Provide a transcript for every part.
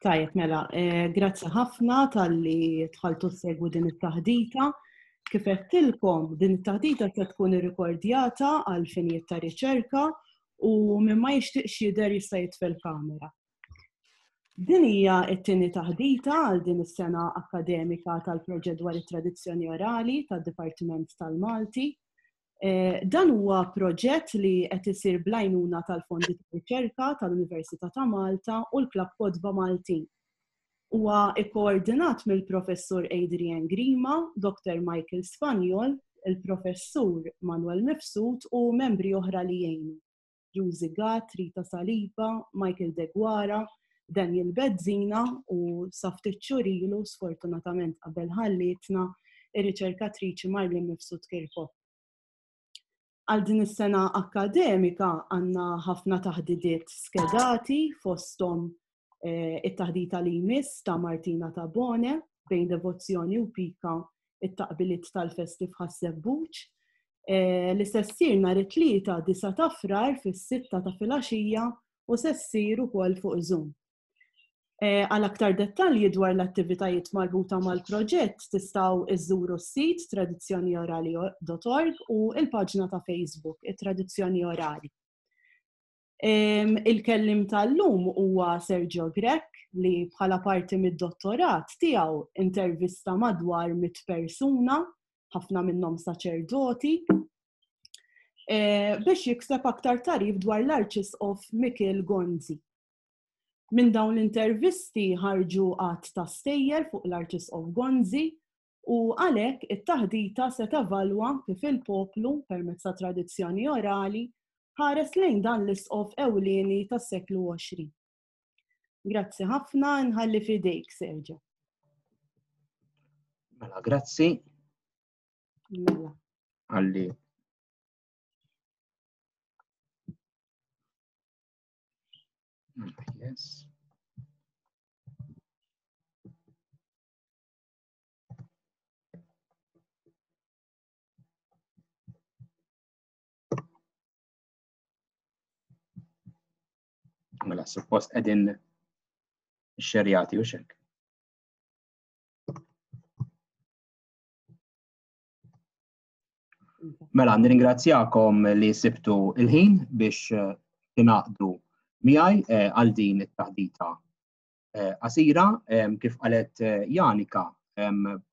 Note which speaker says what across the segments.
Speaker 1: Tajjeb, mela, grazzi ħafna tal-li tħaltu segwu din it-taħdita. Kif qedtilkom din it-taħdita se tkun irrikordjata għal finijiet ta' riċerka u min ma jixtieqx jidher jista' jitfel kamera. Din hija t-tieni taħdita għal din is-sena akademika tal-proġett dwar it-tradizzjoni orali tad-Dipartiment tal-Malti. Dan huwa proġett li qed isir bl-għajnuna tal-Fondi ta' Riċerka tal-Università ta' Malta u l-Klabb Kodba Maltin. Huwa kkoordinat mill-Professur Adrian Grima, Dr. Michael Spanjol, il-Professur Manuel Mifsud u membri oħra li jgħinu. Juzi Gatt, Rita Saliba, Michael Degwara, Daniel Bezzina u Saftit Xurilu, sfortunatament qabel ħallitna, ir-riċerkatriċi Marlin Mifsud Kirkop. Għal din is-sena akademika għandna ħafna taħdidiet skedati fosthom it-taħdita li jmiss ta' Martina Tabone bejn devozzjoni u pika it-taqbiliet tal-festiv ħassebbuċ li se ssir nhar it-tlieta 9 ta' Frar fis-6 ta' filgħaxija u se ssir ukoll fuq Zoom. Għal aktar dettalji dwar l-attivitajiet marbuta mal-proġett tistgħu iżżuru s-sit tradizzjoniorali.org u l-paġna ta' Facebook it-Tradizzjoni Orali. Il-kellim tal-lum huwa Sergio Grek li bħala parti mid-dottorat tiegħu intervista madwar 100 persuna, ħafna minnhom saċerdoti, biex jikseb aktar tarif dwar l-Arċisqof Mikil Gonzi. Minn dawn l-intervisti ħarġu qatt ta' stejjer fuq l-Arċisqof Gonzi u għalhekk it-taħdita se tevalwa kif il-poplu permezz ta' tradizzjoni orali ħares lejn dan l-isqof ewlieni tas-seklu 20. Grazzi ħafna, nħalli f'idejk, Sergio.
Speaker 2: Mela, grazzi.
Speaker 1: Mela.
Speaker 2: Għalli. Yes. Mela, suppost qegħdin xerjati u xek. Mela, nirringrazzjakom li sibtu il-ħin biex tingħaqdu miegħi għal din it-taħdita qasira kif qalet Janika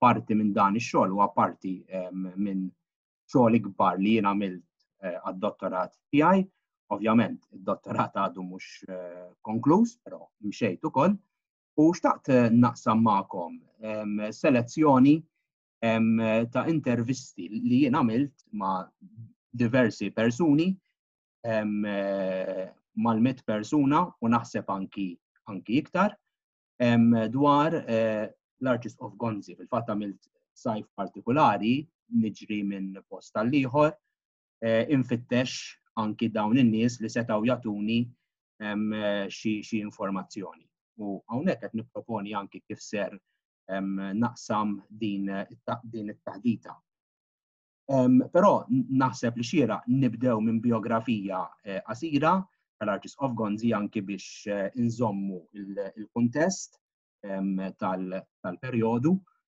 Speaker 2: parti minn dan ix-xogħol huwa parti minn xogħol ikbar li jien għamilt għad-dottorat tiegħi. Ovvjament, id-dottorat għadu mhux konkluż, però mxejt ukoll u xtaqt naqsam magħkom selezzjoni ta' intervisti li jien għamilt ma' diversi persuni mal-100 persuna u naħseb anki iktar dwar l-Arċisqof Gonzi. Fil-fatt għamilt sajf partikolari niġri minn post tal-ieħor infittex anki dawn in-nies li setgħu jagħtuni xi informazzjoni. U hawnhekk qed nipproponi anki kif ser naqsam din it-taħdita. Però naħseb li xieraq nibdew minn biografija qasira tal-Arċisqof Gonzi anki biex inżommu il-kuntest tal-perjodu.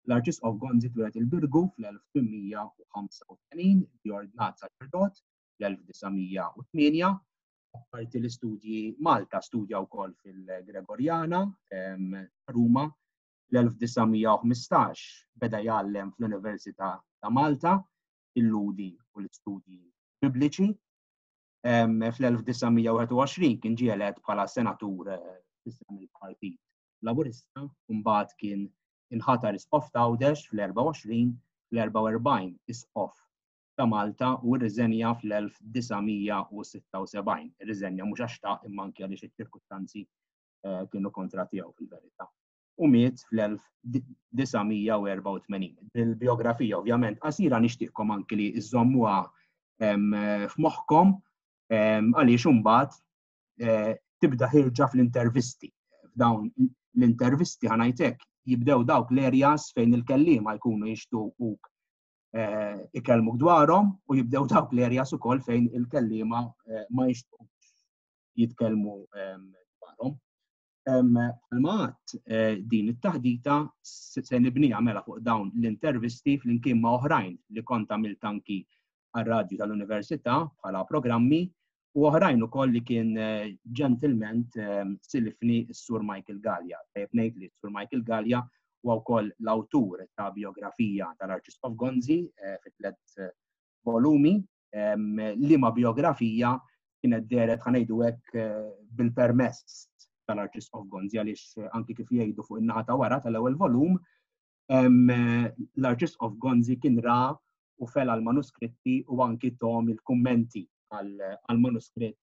Speaker 2: L-Arċisqof Gonzi twilet il-Birgu fl-1885 ġie ordinat saċerdot fl-1908. Apparti l-istudji Malta studja wkoll fil-Gregorjana Ruma fl-1915 beda jgħallem fl-Università ta' Malta il-ludi u l-istudji bibliċi. Fl-1921 kien ġie elett bħala senatur fis-sem il-Partit Laburista u mbagħad kien inħatar isqof ta' Għawdex fl-24, fl-44 isqof ta' Malta u rriżenja fl-1976. Irriżenja mhux għax ta' imma anke għaliex iċ-ċirkustanzi kienu kontra tiegħu fil-verità. U miet fl-1984. Il-biografija ovvjament qasira nixtieqkom anke li iżommuha f'moħħkom għaliex imbagħad tibda ħirġa fl-intervisti. F'dawn l-intervisti ħanajtek jibdew dawk l-areas fejn il-kelliema jkunu jixtiequk ikellmuk dwarhom u jibdew dawk l-areas ukoll fejn il-kelliema ma jixtiequx jitkellmu dwarhom. Għal-maħat din it-taħdita se nibnija mela fuq dawn l-intervisti fl-imkien ma' oħrajn li kont għamilt anki għal-radju tal-Università bħala programmi u oħrajn ukoll li kien ġentilment silifni s-Sur Michael Gallia. Ngħid li s-Sur Michael Gallia huwa wkoll l-awtur ta' biografija tal-Arċisqof Gonzi fi 3 volumi li ma' biografija kienet deret ħanejdu hekk bil-permess tal-Arċisqof Gonzi għaliex anki kif jgħidu fuq in-naħa ta' wara tal-ewwel volum l-Arċisqof Gonzi kien ra u fel għal-manuskritti u anki tom il-kummenti għal-manuskritt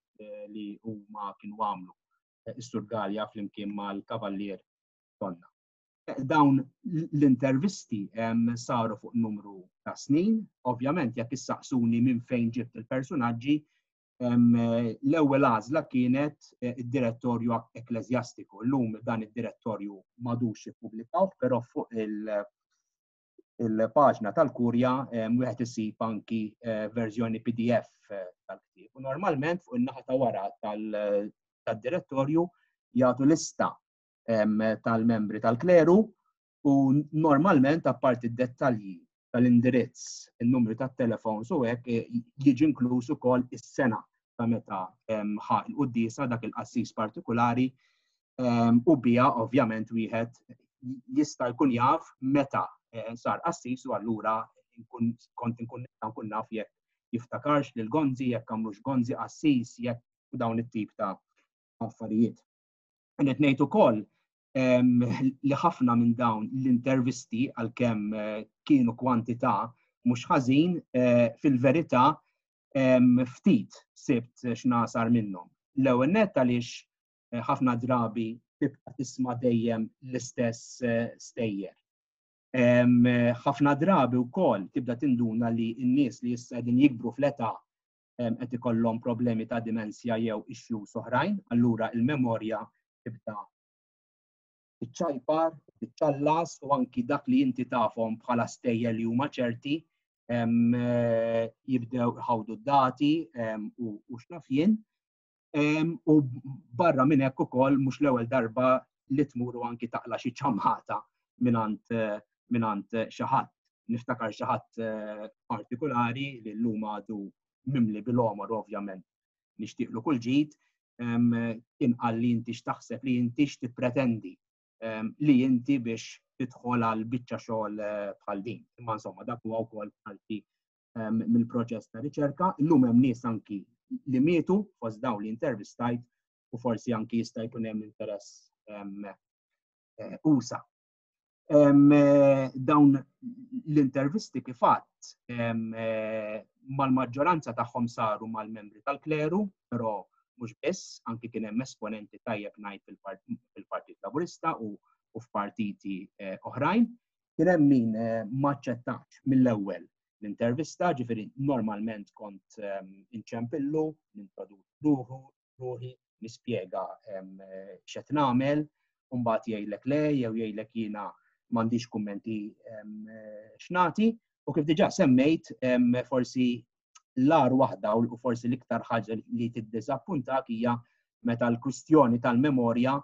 Speaker 2: li huma kienu għamlu is-Sur Gallia flimkien mal-Kavallier Tonna. Dawn l-intervisti saru fuq numru ta' snin, ovvjament jekk issaqsuni minn fejn ġibt il-personaġġi, l-ewwel għażla kienet id-direttorju ekklesjastiku. Llum dan id-direttorju m'għadux ippubblikaw, però fuq il-paġna tal-Kurja wieħed isib anki verżjoni PDF tal-ktieb. U normalment fuq in-naħa ta' wara tad-direttorju jagħtu lista tal-membri tal-kleru u normalment apparti d-dettalji tal-indirizz, il-numri tat-telefons u hekk jiġi inkluż ukoll is-sena ta' meta ħa l-qudiesa dak il-qassis partikulari u biha ovvjament wieħed jista' jkun jaf meta sar qassis u allura kont nkun naf jekk jiftakarx lil Gonzi jekk għamlux Gonzi qassis jekk dawn it-tip ta' affarijiet. Qed ngħid ukoll li ħafna minn dawn l-intervisti għalkemm kienu kwantità mhux ħażin fil-verità ftit sibt x'nasar minnhom. L-ewwel nett għaliex ħafna drabi tibqa' tisma' dejjem l-istess stejjer. Ħafna drabi wkoll tibda tinduna li n-nies li issa qegħdin jikbru fl-età qed ikollhom problemi ta' dimensja jew issues oħrajn, allura il-memorja tibda tiċċajpar, tiċċallas u anki dak li inti tafhom bħala stejjer li huma ċerti jibdew iħawdu d-dati u x'naf jien. U barra minn hekk ukoll mhux l-ewwel darba li tmur u anki taqla xi ċamħata mingħand xi ħadd. Niftakar xi ħadd partikulari li llum għadu mimli bil-omor ovvjament nixtieqlu kull ġid kien qal li inti x'taħseb li inti x'tippretendi li inti biex tidħol għal biċċa xogħol bħal din. Imma insomma dak huwa wkoll parti mill-proċess ta' riċerka. Illum hemm nies anki li mietu fost dawn li intervistajt u forsi anki jista' jkun hemm interess usa. Dawn l-intervisti kif għadt mal-maġġoranza tagħhom saru mal-membri tal-kleru, però mhux biss, anki kien hemm esponenti tajjeb ngħid fil-Partit Laburista u f'partiti oħrajn. Kien hemm min ma aċċettax mill-ewwel l-intervista, ġifieri normalment kont inċempillu, nintroduċi ruħi, nispjega x'qed nagħmel, u mbagħad jgħidlek le jew jgħidlek jiena m'għandix kummenti x'nagħti, u kif diġà semmejt forsi l-ar waħda u forsi l-iktar ħaġa li tiddiżappuntak hija meta l-kwistjoni tal-memorja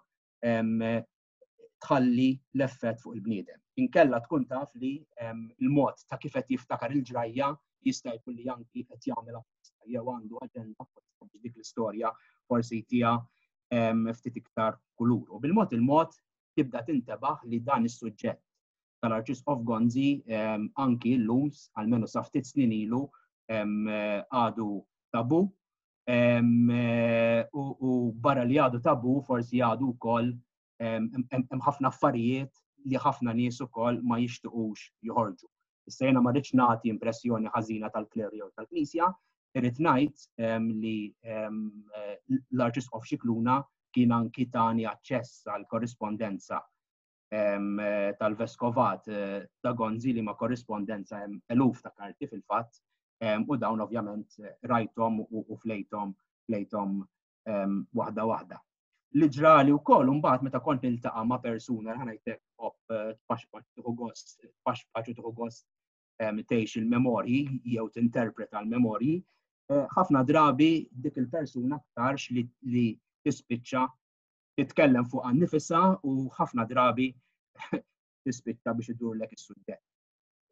Speaker 2: tħalli l-effett fuq il-bniedem. Inkella tkun taf li l-mod ta' kif qed jiftakar il-ġrajja jista' jkun li anki qed jagħmel apposta jew għandu aġenda biex dik l-istorja forsi tiha ftit iktar kulur. U bil-mod il-mod tibda tintebaħ li dan is-suġġett tal-Arċisqof Gonzi anki llum għalmenu sa ftit snin ilu għadu tabu u barra li għadu tabu forsi għadu wkoll hemm ħafna affarijiet li ħafna nies ukoll ma jixtiequx joħorġu. Issa jiena ma rridx nagħti impressjoni ħażina tal-Klerja jew tal-Knisja, irrid ngħid li l-Arċisqof Xikluna kien anki tani aċċess għal korrispondenza tal-Veskovat ta' Gonzi li ma' korrispondenza hemm eluf ta' karti fil-fatt u dawn ovvjament rajthom u flejthom waħda. Li ġrali wkoll imbagħad meta kont niltaqa' ma' persuna ħanajtek tpaxpax u tieħu gost tgħix il-memorji jew tinterpreta l-memorji, ħafna drabi dik il-persuna aktarx li tispiċċa titkellem fuq għan-nifisha u ħafna drabi tispiċċa biex idurlek is-suġġett.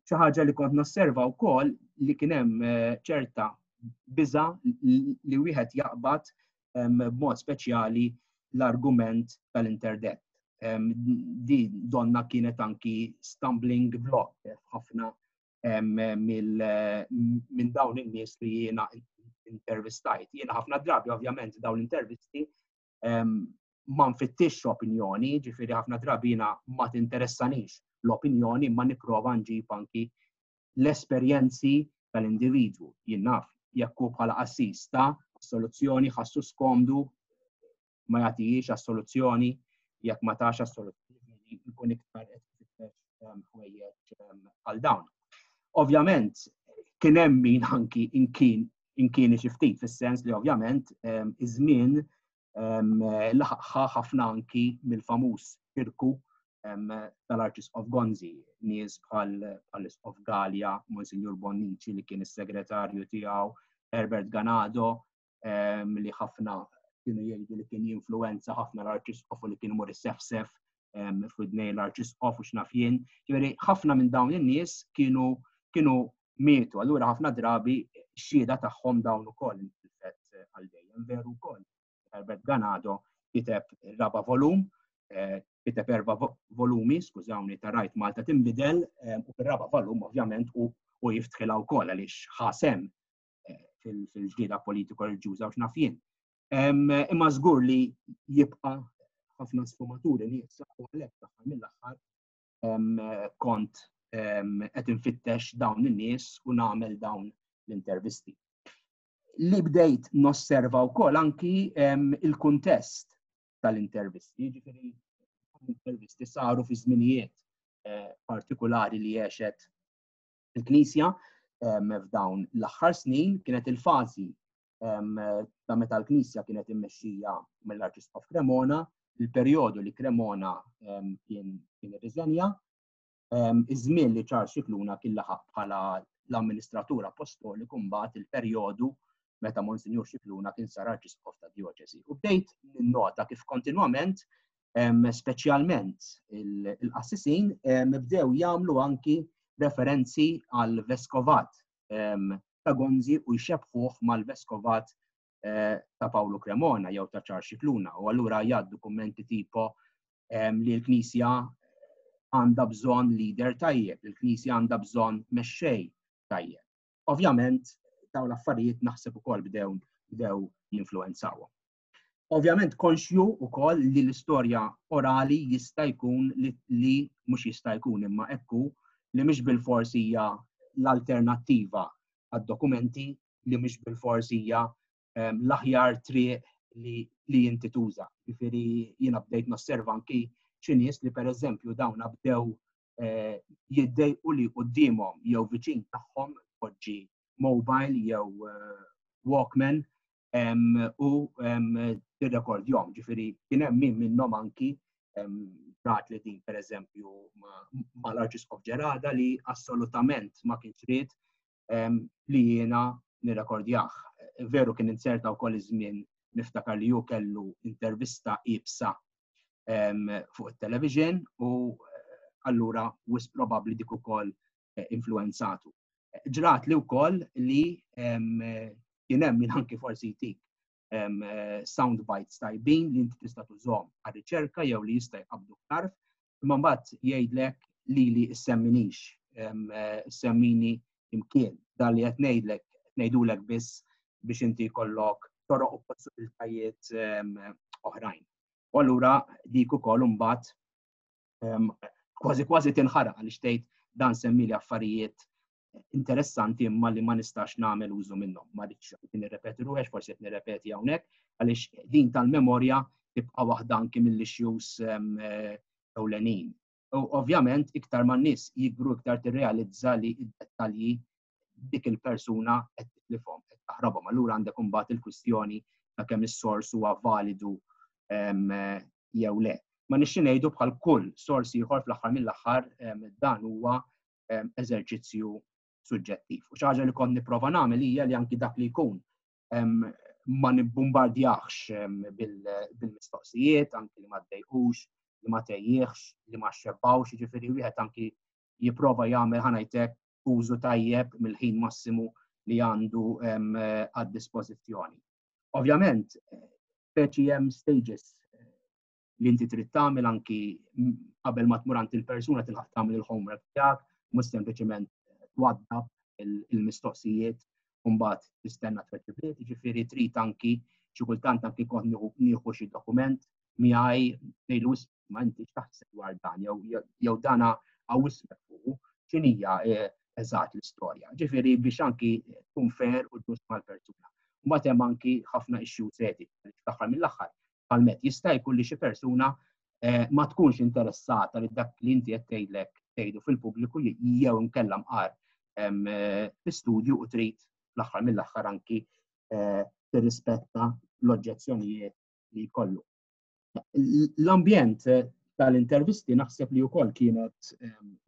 Speaker 2: Xi ħaġa li kont nosserva wkoll li kien hemm ċerta biża' li wieħed jaqbad b'mod speċjali l-argument tal-internet. Di donna kienet anki stumbling block ħafna minn dawn in-nies li jiena intervistajt. Jiena ħafna drabi ovvjament dawn l-intervisti ma nfittix opinjoni, ġifieri ħafna drabi jiena ma tinteressanix l-opinjoni ma nipprova nġib anki l-esperjenzi tal-individwu. Jien naf jekk hu bħala assista soluzzjoni ħassu skomdu ma jagħtihiex għas-soluzzjoni jekk ma tax għas-soluzzjoni jkun iktar qed tfittex ħwejjeġ għal dawn. Ovvjament kien hemm min anki inkien xi ftit fis-sens li ovvjament iż-żmien laħħa ħafna anki mill-famuż kirku tal-Arċisqof Gonzi, nies bħal-Isqof Gallia, Monsignor Bonnici li kien is-segretarju tiegħu, Herbert Ganado li ħafna kienu jgħidu li kien jinfluwenza ħafna l-Arċisqof u li kien imur isefsef f'idnej l-Arċisqof u x'naf jien. Ġifieri ħafna minn dawn in-nies kienu mietu, allura ħafna drabi x-xhieda tagħhom dawn ukoll infett għal dejjem veru wkoll. Herbert Ganado kiteb raba' volum, kiteb 4 volumi, skużawni ta' Rajt Malta tinbidel, u fir-raba' volum ovvjament u jiftħilha wkoll għaliex ħasem fil-ġlieda politiku reliġjuża u x'naf jien. Imma żgur li jibqa' ħafna sfumaturi li jissaħħu għalhekk l-aħħar mill-aħħar kont qed infittex dawn in-nies u nagħmel dawn l-intervisti. Li bdejt nosserva wkoll anki il-kuntest tal-intervisti, ġifieri l-intervisti saru fi żminijiet partikulari li għexet il-Knisja f'dawn l-aħħar snin kienet il-fażi ta' meta l-Knisja kienet immexxija mill-Arċisqof Cremona, il-perjodu li Cremona kien irriżenja, iż-żmien li Charles Scicluna kien laħaq bħala l-amministratur apostoliku mbagħad il-perjodu meta Monsignor Scicluna kien sar Arċisqof ta' Djoċesi. U bdejt ninnota kif kontinwament, speċjalment il-qassisin, bdew jagħmlu anki referenzi għal Veskovat ta' Gonzi u jxebħuh mal-Veskovat ta' Pawlu Cremona jew ta' Charles Scicluna. U allura jgħaddu kummenti tipo li l-Knisja għandha bżonn leader tajjeb, il-Knisja għandha bżonn mexxej tajjeb. Ovvjament dawn l-affarijiet naħseb ukoll bdew jinfluwenzawhom. Ovvjament konxju wkoll li l-istorja orali jista' jkun li mhux jista' jkun imma hekk hu li mhix bil-forsi hija l-alternattiva għad-dokumenti li mhix bil-forsi hija l-aħjar triq li inti tuża. Jiġifieri jiena bdejt nosserva anki xi nies li pereżempju dawn bdew jiddejqu li qudiemhom jew viċin tagħhom poġġi mobile jew Walkman u tirrekordjhom. Ġifieri kien hemm min minnhom anki rat li din pereżempju mal-Arċisqof Ġerada li assolutament ma kienx ried li jiena nirrekordjah. Veru kien inserta wkoll iż-żmien niftakar li hu kellu intervista qiebsa fuq it-television u allura wis probabbli dik ukoll influenzatu. Ġrat li wkoll li kien hemm min anki forsi jtik sound bites tajbin li inti tista' tużhom għar-riċerka jew li jista' jqabdu tarf, imma mbagħad jgħidlek li issemminix, semmini imkien. Dan li qed ngħidlek ngħidulek biss biex inti jkollok toroq u possibbiltajiet oħrajn. U allura dik ukoll imbagħad kważi tinħaraq għaliex tgħid dan semmili affarijiet interessanti imma li ma nistax nagħmel użu minnhom. Ma rridx nirrepeti ruħex, forsi qed nirrepeti hawnhekk għaliex din tal-memorja tibqa' waħda anke mill-issues ewlenin. U ovvjament iktar ma n-nies jikbru iktar tirrealizza li d-dettalji dik il-persuna qed titlifhom, qed taħrabhom. Allura għandek imbagħad il-kwistjoni ta' kemm is-sors huwa validu jew le. Ma nixtieq ngħidu bħal kull sors ieħor fl-aħħar mill-aħħar dan huwa eżerċizzju suġġettiv. U xi ħaġa li kont nipprova nagħmel hija li anki dak li jkun ma nibbombardjaħx bil-mistoqsijiet, anki li ma ddejqux, li ma tejjieħx, li ma xebbawx, ġifieri wieħed anki jipprova jagħmel ħanajtek użu tajjeb mill-ħin massimu li għandu għad-dispożizzjoni. Ovvjament, speċi hemm stages li inti trid tagħmel anki qabel ma tmur għand il-persuna tilħaq tagħmel il-homework tiegħek, mhux sempliċement twaddab il-mistoqsijiet u mbagħad tistenna tweġibiet, jiġifieri trid anki xi kultant anki kont nieħu xi dokument miegħi ngħidu ma inti x'taħseb dwar dan jew dana għawismek fuq x'inhija eżatt l-istorja. Ġifieri biex anki tkun fair u ġust mal-persuna. Mbagħad hemm anki ħafna issues etiċi fl-aħħar mill-aħħar. Bħalmet jista' jkun li xi persuna ma tkunx interessata li dak li inti qed tgħidlek tgħidu fil-pubbliku jew inkella mqar fl-istudju u trid fl-aħħar mill-aħħar anki tirrispetta l-oġġezzjonijiet li jkollu. L-ambjent tal-intervisti naħseb li wkoll kienet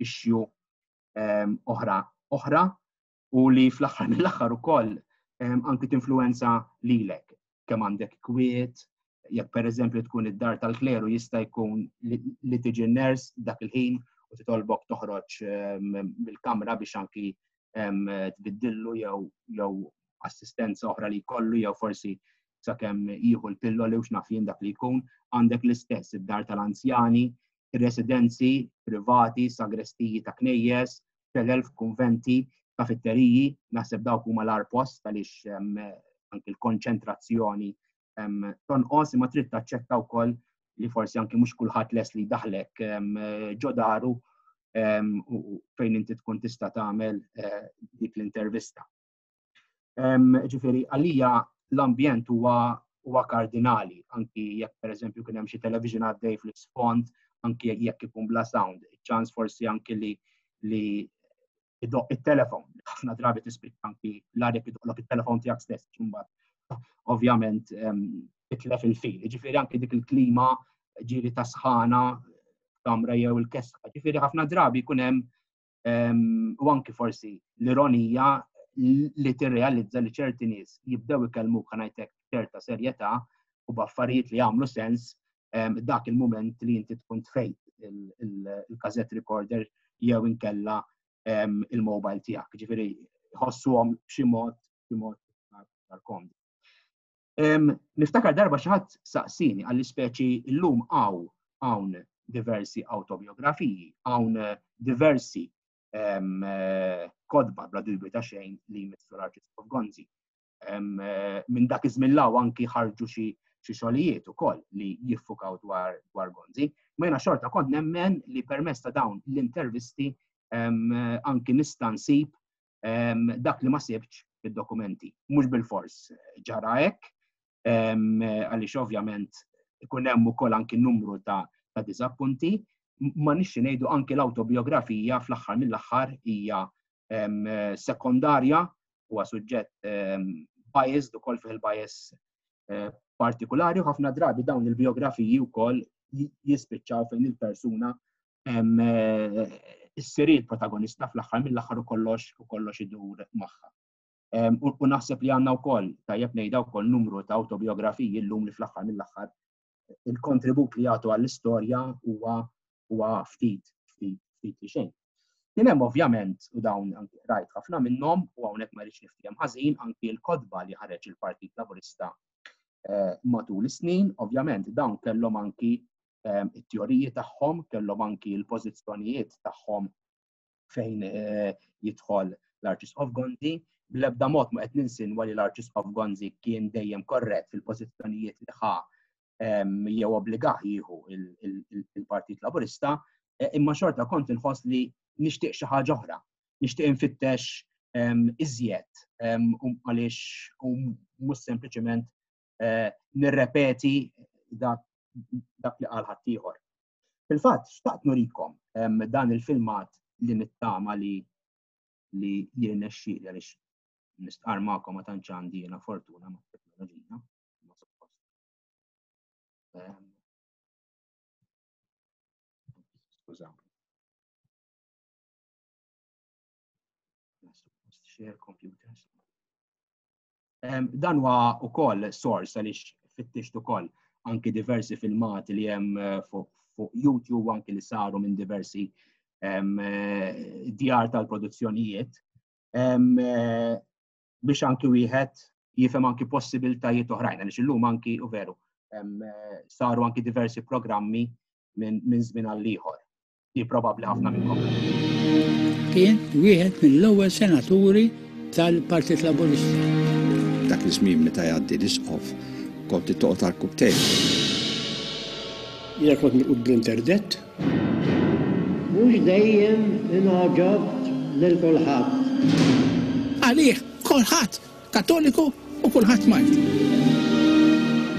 Speaker 2: issue oħra u li fl-aħħar mill-aħħar ukoll anki tinfluwenza lilek kemm għandek kwiet, jekk pereżempju tkun id-dar tal-kleru jista' jkun li tiġi ners dak il-ħin u titolbok toħroġ mill-kamra biex anki tbiddillu jew assistenza oħra li jkollu jew forsi sakemm jieħu l-pillo li naf jien dak li jkun għandek l-istess id-dar tal-anzjani, ir-residenzi privati, sagrestiji ta' knejjes, telelf, kunventi, kafetteriji, naħseb dawk huma l-ar post għaliex anke l-konċentrazzjoni tonqos imma trid taċċetta wkoll li forsi anke mhux kulħadd les li daħlek ġo daru fejn inti tkun tista' tagħmel dik l-intervista. Ġifieri għalija l-ambjent huwa kardinali, anki jekk pereżempju kien hemm xi television għaddej fl-isfond, anki jekk ikun bla sound, ċans forsi anki li idoq it-telefon, ħafna drabi tispiċċa anki l-għadek idoqlok it-telefon tiegħek stess, imbagħad ovvjament titlef il-fil. Ġifieri anki dik il-klima ġieli ta' sħana, kamra jew il-kesħa. Ġifieri ħafna drabi jkun hemm u anki forsi l-ironija li tirrealizza li ċerti nies jibdew ikellmuk ngħidlek ċerta serjetà u b'affarijiet li jagħmlu sens dak il-mument li inti tkun tfejt il-cassette recorder jew inkella il-mobile tiegħek. Ġifieri ħossuhom b'xi mod tal-komdi. Niftakar darba xi ħadd saqsini għall-ispeċi llum hawn diversi autobiografiji, hawn diversi kodba bla dubju ta' xejn li jmissu l-Artist of Gonzi. Minn dak iż-żmien law anki ħarġu xi xogħlijiet ukoll li jiffukaw dwar Gonzi. Ma jiena xorta kont nemmen li permezz ta' dawn l-intervisti anki nista' nsib dak li ma sibx fid-dokumenti. Mhux bil-fors ġara hekk, għaliex ovvjament ikun hemm ukoll anki numru ta' diżappunti, ma nixxi ngħidu anke l-autobiografija fl-aħħar mill-aħħar hija sekondarja huwa suġġett biased ukoll fih il-bias partikulari u ħafna drabi dawn il-biografiji wkoll jispiċċaw fejn il-persuna issir il-protagonista fl-aħħar mill-aħħar u kollox idur magħha. U naħseb li għandna wkoll tajjeb ngħidha wkoll numru ta' autobiografiji llum li fl-aħħar mill-aħħar il-kontribut li jagħtu għall-istorja huwa ftit li xejn. Kien hemm ovvjament u dawn rajt ħafna minnhom u hawnhekk ma rridx niftihem ħażin anki l-kodba li ħareġ il-Partit Laburista matul is-snin, ovvjament dawn kellhom anki it-teoriji tagħhom, kellhom anki l-pożizzjonijiet tagħhom fejn jidħol l-Artist of Gonzi. Bl-ebda mod ma qed ninsinwa li l-Artist of Gonzi kien dejjem korrett fil-pożizzjonijiet li ħa jew obbligah jieħu il-Partit Laburista, imma xorta kont inħoss li nixtieq xi ħaġa oħra, nixtieq infittex iżjed għaliex mhux sempliċement nirrepeti dak li qal ħadd ieħor. Fil-fatt xtaqt nurikom dan il-filmat li nittama li jirnexxieli għaliex nistqar magħkom ma tantx għandi jiena fortuna mat-teknoloġija. Skużawni. Share computers. Dan huwa wkoll sors għaliex fittixt ukoll anki diversi filmati li hemm fuq YouTube anki li saru minn diversi djar tal-produzzjonijiet biex anki wieħed jifhem anki possibiltajiet oħrajn għaliex illum anki u veru saru anki diversi programmi minn żmien għal ieħor. Li probabbli ħafna minnhom.
Speaker 3: Kien wieħed mill-ewwel senaturi tal-Partit Laburista.
Speaker 4: Dak iż-żmien meta jgħaddi l-isqof kont toqgħod tal-kubtej.
Speaker 5: Jiena kont miqud l-interdett.
Speaker 6: Mhux dejjem inħoġobt lil kulħadd.
Speaker 3: Għalih kulħadd Kattoliku u kulħadd Malti.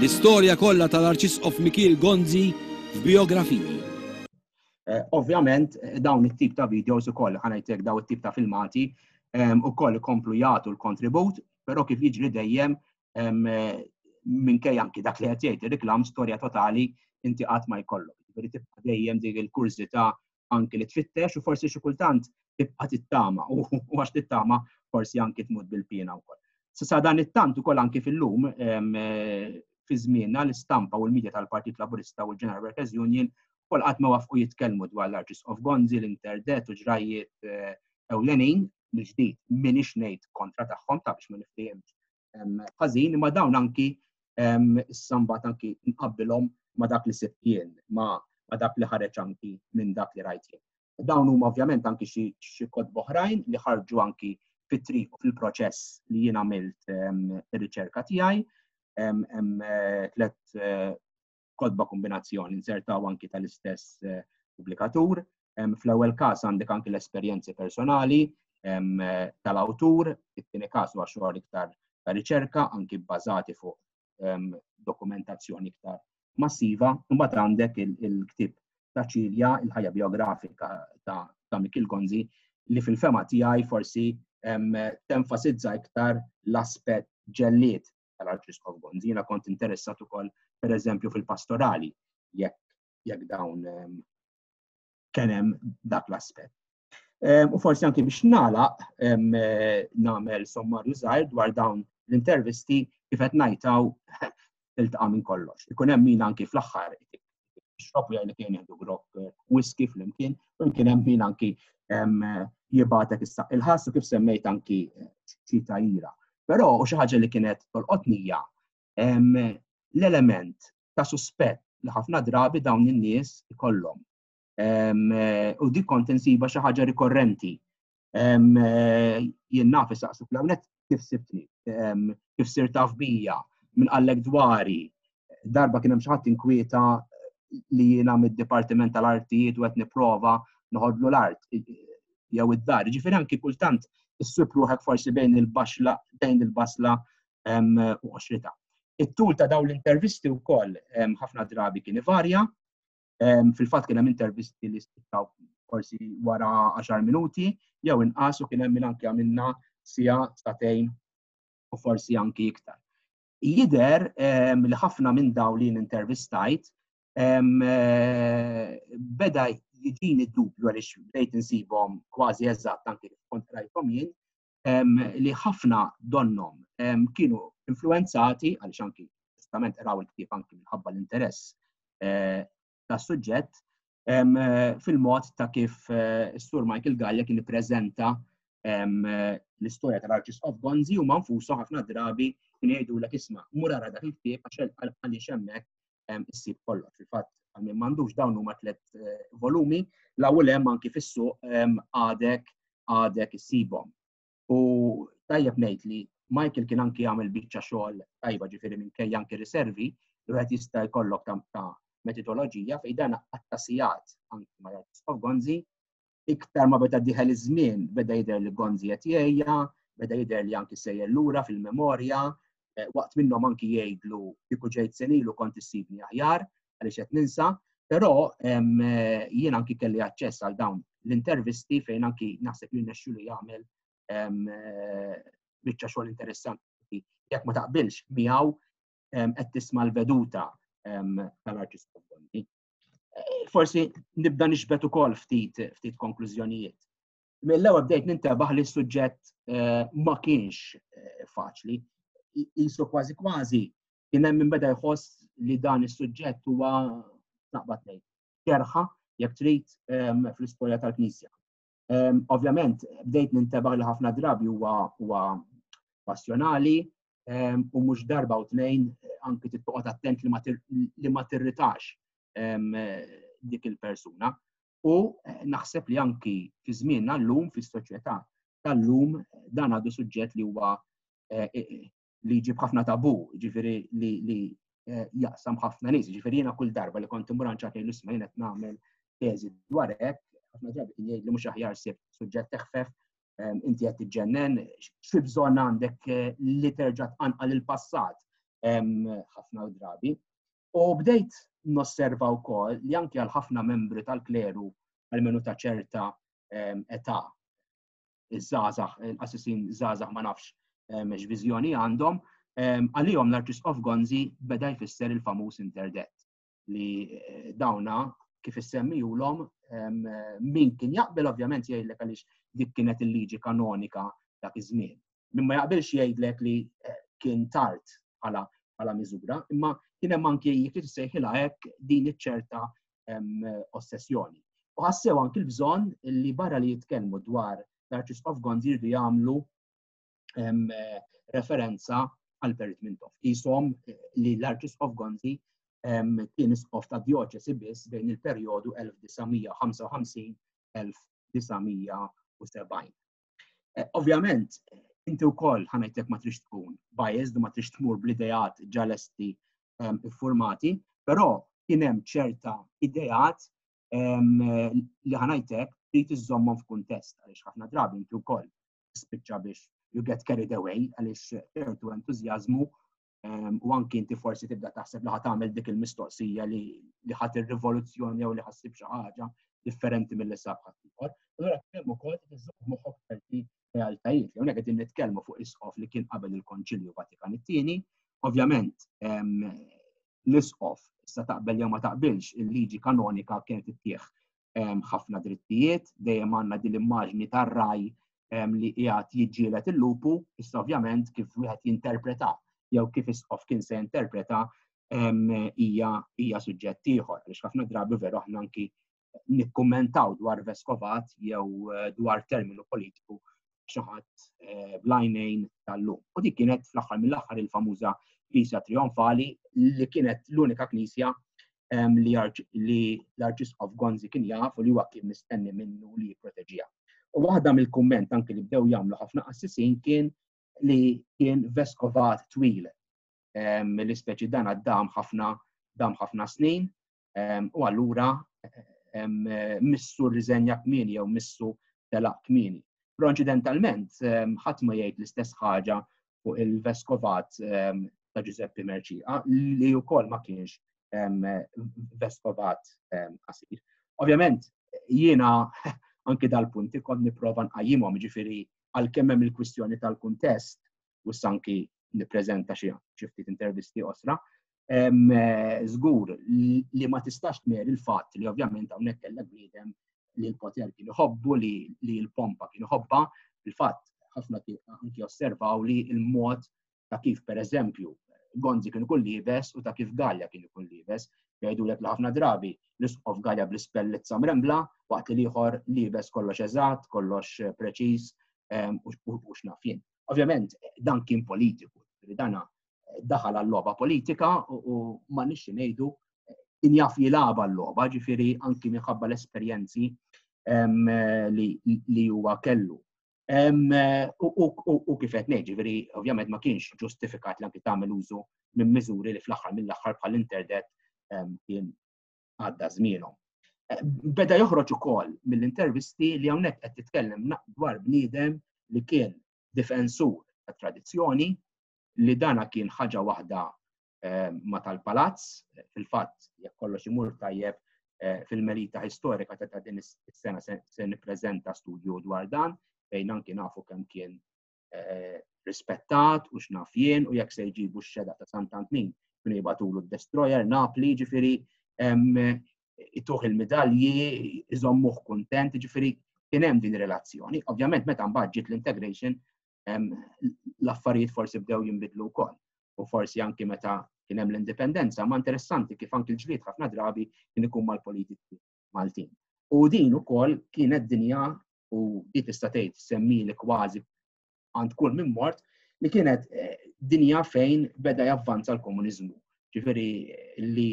Speaker 7: L-istorja kollha tal-Arċisqof Michiel Gonzi f'biografiji.
Speaker 2: Ovvjament dawn it-tip ta' videos ukoll ħanajtek daw it-tip ta' filmati ukoll ikomplu jagħtu l-kontribut, però kif jiġri dejjem minkejja anki dak li qed jgħid ir-riklam storja totali inti qatt ma jkollok. Jiġifieri tibqa' dejjem dik il-kursità anki li tfittex u forsi xi kultant tibqa' tittama u għax tittama forsi anki tmut bil-pjena wkoll. Sa dan it-tant ukoll anki fil-lum fi żmienna l-istampa u l-midja tal-Partit Laburista u l-General Workers Union ukoll qatt ma wafqu jitkellmu dwar l-Arċisqof Gonzi, l-interdett u ġrajiet ewlenin l-ġdid minix ngħid kontra tagħhom ta' biex ma niftehimx ħażin, imma dawn anki issa mbagħad anki nqabbilhom ma' dak li sibt jien, ma' dak li ħareġ anki minn dak li rajt jien. Dawn huma ovvjament anki xi kotb oħrajn li ħarġu anki fit-triq u fil-proċess li jien għamilt ir-riċerka tiegħi. Hemm tliet kotba kombinazzjoni insertaw anki tal-istess pubblikatur. Fl-ewwel każ għandek anki l-esperjenzi personali tal-awtur, it-tieni każ huwa xogħol iktar ta' riċerka anki bbażati fuq dokumentazzjoni iktar massiva, imbagħad għandek il-ktieb ta' Ċilja, il-ħajja biografika ta' Michiel Gonzi li fil-fema tiegħi forsi tenfasizza iktar l-aspett ġellied tal-Arċisqof Gonzi. Jiena kont interessat ukoll pereżempju fil-pastorali jekk dawn kien hemm dak l-aspett. U forsi anki biex nagħlaq nagħmel sommarju żgħir dwar dawn l-intervisti kif qed ngħidtaw iltaqa' minn kollox. Ikun hemm min anki fl-aħħar jixrob jgħid kien jieħdu grok whisky flimkien u kien hemm min anki jibgħatek issaq il-ħass u kif semmejt anki xi tajira. Però u xi ħaġa li kienet tolqotnija l-element ta' suspett li ħafna drabi dawn in-nies ikollhom. U dik kont insiba xi ħaġa rikorrenti. Jien naf isaqsu fl-hawnhekk kif sibtni, kif sirt taf bija, min qallek dwari. Darba kien hemm xi ħadd inkwieta li jiena mid-Dipartiment tal-Artijiet u qed nipprova noħodlu l-art jew id-dar. Ġifieri anki kultant issib ruħek forsi bejn il-basla u għoxrita. It-tul ta' dawn l-intervisti wkoll ħafna drabi kien ivarja. Fil-fatt kien hemm intervisti li spiċċaw forsi wara 10 minuti, jew inqas u kien hemm min anke għamilna siegħa satejn u forsi anki iktar. Jidher li ħafna minn dawn li intervistajt beda jiġini d-dubju għaliex bdejt insibhom kważi eżatt anke kont rajthom jien li ħafna donhom kienu influenzati għaliex anki ġustament raw il-ktieb anki minħabba l-interess tas-suġġett fil-mod ta' kif is-Sur Michael Gallia kien ippreżenta l-istorja tal-Arċisqof Gonzi u manfusu ħafna drabi kien jgħidulek isma' mur ara dak il-ktieb għaliex hemmhekk issib kollox. Fil-fatt għal min m'għandux dawn huma 3 volumi, l-ewwel hemm anki fis-suq għadek issibhom. U tajjeb ngħid li Michael kien anki jagħmel biċċa xogħol tajba ġifieri minkejja anki riservi li wieħed jista' jkollok ta' metodoloġija fejn dan attasijat anki mal-Arċisqof Gonzi iktar ma beda diħel iż-żmien beda jidher li Gonzi qed jgħejja, beda jidher li anki sejjer lura fil-memorja, waqt minnhom anki jgħidlu kieku ġejt senilu kont issibni aħjar għaliex qed ninsa, però jien anki kelli aċċess għal dawn l-intervisti fejn anki naħseb li nexxielu jagħmel biċċa xogħol interessanti jekk ma taqbilx miegħu qed tisma' l-veduta tal-Arċisqof Gonzi. Forsi nibda nixbet ukoll ftit konklużjonijiet. Mill-ewwel bdejt nintebaħ li s-suġġett ma kienx faċli. jisu kważi kien hemm min beda jħoss li dan is-suġġett huwa naqbad ngħid ġerħa jekk trid fl-istorja tal-Knisja. Ovvjament bdejt nintebaħ li ħafna drabi huwa passjonali u mhux darba u tnejn anke tittoqgħod attent li ma tirritax dik il-persuna. U naħseb li anki fi żmienna llum fis-soċjetà tal-lum dan għadu suġġett li huwa li jġib ħafna tabu, ġifieri li jaqsam ħafna nies, ġifieri jiena kull darba li kont imur anċat ngħid isma' jien qed nagħmel teżi dwar hekk, ħafna drabi kien jgħid li mhux aħjar sib suġġett teħfef, inti qed tiġġennen, xi bżonn għandek li terġa' tqanqal il-passat ħafna drabi. U bdejt nosserva wkoll li anke għal ħafna membri tal-kleru għalmenu ta' ċerta età iż-żgħażagħ, il-qassisin żgħażagħ ma nafx x'viżjoni għandhom, għalihom l-Archiepiscop Gonzi beda jfisser il-famuż interdebt li dawna kif issemmihulhom min kien jaqbel ovvjament jgħidlek għaliex dik kienet il-liġi kanonika dak iż-żmien. Min ma jaqbilx jgħidlek li kien tard bħala miżura, imma kien hemm anke jekk tissejħilha hekk din iċ-ċerta ossessjoni. U ħassew anke l-bżonn li barra li jitkellmu dwar l-Archiepiscop Gonzi jridu jagħmlu referenza għal Perit Mintoff. Qishom li l-Archiepiscop Gonzi kien isqof ta' djoċesi biss bejn il-perjodu 1955-1970. Ovvjament, inti wkoll ħanajtek ma trix tkun biased, ma trix tmur bl-idejat ġalesti iffurmati, però kien hemm ċerta idejat li ħanajtek trid iżommhom f'kuntest għaliex ħafna drabi inti wkoll tispiċċa biex you get carried away għaliex ċertu entużjażmu u anki inti forsi tibda taħseb li ħadd tagħmel dik il-mistoqsija li ħadd ir-rivoluzzjoni jew li ħassib xi ħaġa differenti milli sab ħadd ieħor. Allura kemm ukoll tiżomm moħħok ċerti realtajiet. Hawnhekk qegħdin nitkellmu fuq isqof li kien qabel il-Konċilju Vatikan it-tieni. Ovvjament l-isqof issa taqbel jew ma taqbilx il-liġi kanonika kienet ittieħ ħafna drittijiet, dejjem għandna din l-immaġni tar-raj li qiegħed jiġġieled il-lupu, issa ovvjament kif wieħed jinterpreta jew kif isqof kien se interpreta hija suġġett ieħor. Għaliex ħafna drabi veru aħna anki nikkummentaw dwar veskovat jew dwar terminu politiku xi ħadd bl-għajnejn tal-lum. U dik kienet fl-aħħar mill-aħħar il-famuża Knisja Trionfali li kienet l-unika knisja li l-Archiepiscop Gonzi kien jaf u li huwa kien mistenni minnu li jipproteġiha. U waħda mill-kumment anke li bdew jagħmlu ħafna qassisin kien li kien veskovat twil l-ispeċi dan għaddam ħafna snin u allura missu riżenja kmieni jew missu telaq kmieni. Però inċidentalment ħadd ma jgħid l-istess ħaġa fuq il-veskovat ta' Giuseppe Mercia li wkoll ma kienx veskovat qasir. Ovvjament jiena anke dal-punti kont nipprova nqajjimhom ġifieri għalkemm hemm il-kwistjoni tal-kuntest u sanki nippreżenta xi ftit intervisti osra, żgur li ma tistax tmeri il-fatt li ovvjament hawnhekk kellek bniedem li l-poter kien iħobbu li l-pompa kien iħobba, il-fatt ħafna anki osservaw li l-mod ta' kif pereżempju Gonzi kien ikun liebes u ta' kif Gallia kien ikun liebes, jgħidulek li ħafna drabi l-isqof Gallia bl-ispellizza mrembla waqt li ieħor liebes kollox eżatt, kollox preċiż u x'naf jien. Ovvjament dan kien politiku, dan daħal għall-logħba politika u ma nixxi ngħidu injaf jilagħba l-logħba, ġifieri anki minħabba l-esperjenzi li huwa kellu. U kif qed ngħid, ġifieri ovvjament ma kienx ġustifikat li anke tagħmel użu minn miżuri li fl-aħħar mill-aħħar bħall-interdet kien għadda żmienhom. Beda joħroġ ukoll mill-intervisti li hawnhekk qed titkellem dwar bniedem li kien difensur tat tradizzjoni li dana kien ħaġa waħda ma tal-palazz, fil-fatt jekk kollox imur tajjeb fil-merita storika ta' din is-sena se nippreżenta studju dwar dan fejn anki nafu kemm kien rispettat u x'naf jien u jekk se jġibu x-xeda ta' Sant'Antmin kienu jibgħatulu d-destroyer Napli, ġifieri ituħ il-medalji, iżommuh kuntent, ġifieri kien hemm din relazzjoni. Ovvjament meta mbagħad ġiet l-integration l-affarijiet forsi bdew jinbidlu wkoll. U forsi anki meta kien hemm l-indipendenza, ma interessanti kif anki l-ġlied ħafna drabi kien ikun mal-politiki Maltin. U din ukoll kienet dinja u di tista' tgħid semmili kważi għand kull min mort li kienet dinja fejn beda javvanza l-komuniżmu. Ġifieri li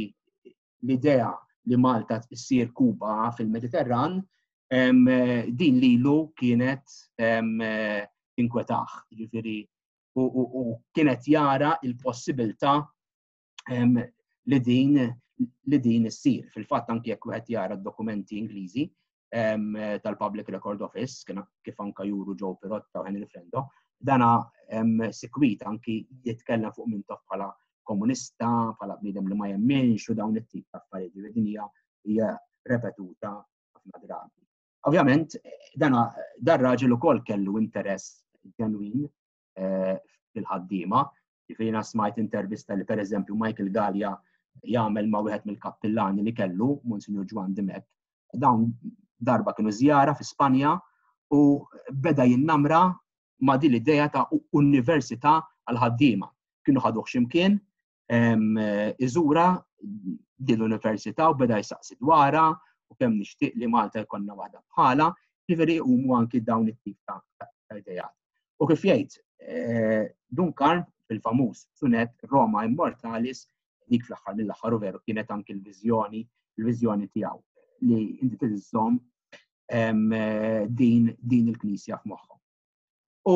Speaker 2: l-idea li Malta ssir Kuba fil-Mediterran din lilu kienet tinkwetaħ. Ġifieri u kienet jara il-possibilità li din issir. Fil-fatt anke jekk wieħed jara d-dokumenti Ingliżi tal-Public Record Office, kif anke juru Joe Pirotta u Henry Frendo, dana sikwit anki jitkellem fuq Mintoff bħala komunista, bħala bniedem li ma jemminx u dawn it-tip ta' affarijiet. Din hija repetuta ħafna drabi. Ovvjament, dan raġel ukoll kellu interess ġenwin fil-ħaddiema. Jiena smajt intervista li pereżempju Michael Gallia jagħmel ma' wieħed mill-kappillani li kellu, Monsignor Juan Dimek. Dawn darba kienu żjara fi Spanja u beda jinnamra ma' din l-idea ta' università għal-ħaddiema. Kienu ħaduh x'imkien iżura din l-università u beda jsaqsi dwarha u kemm nixtieq li Malta jkollna waħda bħala, ġifieri huma anki dawn it-tip ta' idejat. U kif jgħid Duncan fil-famuż sunet Roma Immortalis dik fl-aħħar mill-aħħar u veru kienet anki l-viżjoni tiegħu li inti tiżżomm din il-Knisja f'moħħhom. U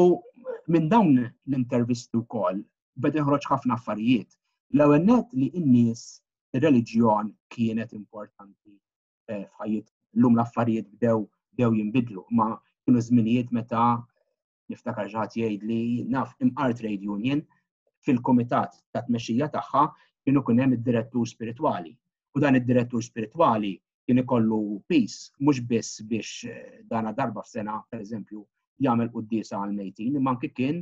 Speaker 2: minn dawn l-intervisti wkoll beda joħroġ ħafna affarijiet. L-ewwel nett li n-nies ir-reliġjon kienet importanti f'ħajjit. Llum l-affarijiet bdew jinbidlu, ma kienu żminijiet meta niftakar xi ħadd jgħid li naf Imqar Trade Union fil-kumitat ta' tmexxija tagħha kienu kien hemm id-direttur spiritwali. U dan id-direttur spiritwali kien ikollu peace mhux biss biex dana darba f'sena pereżempju jagħmel quddiesa għall-mejtin, imma anke kien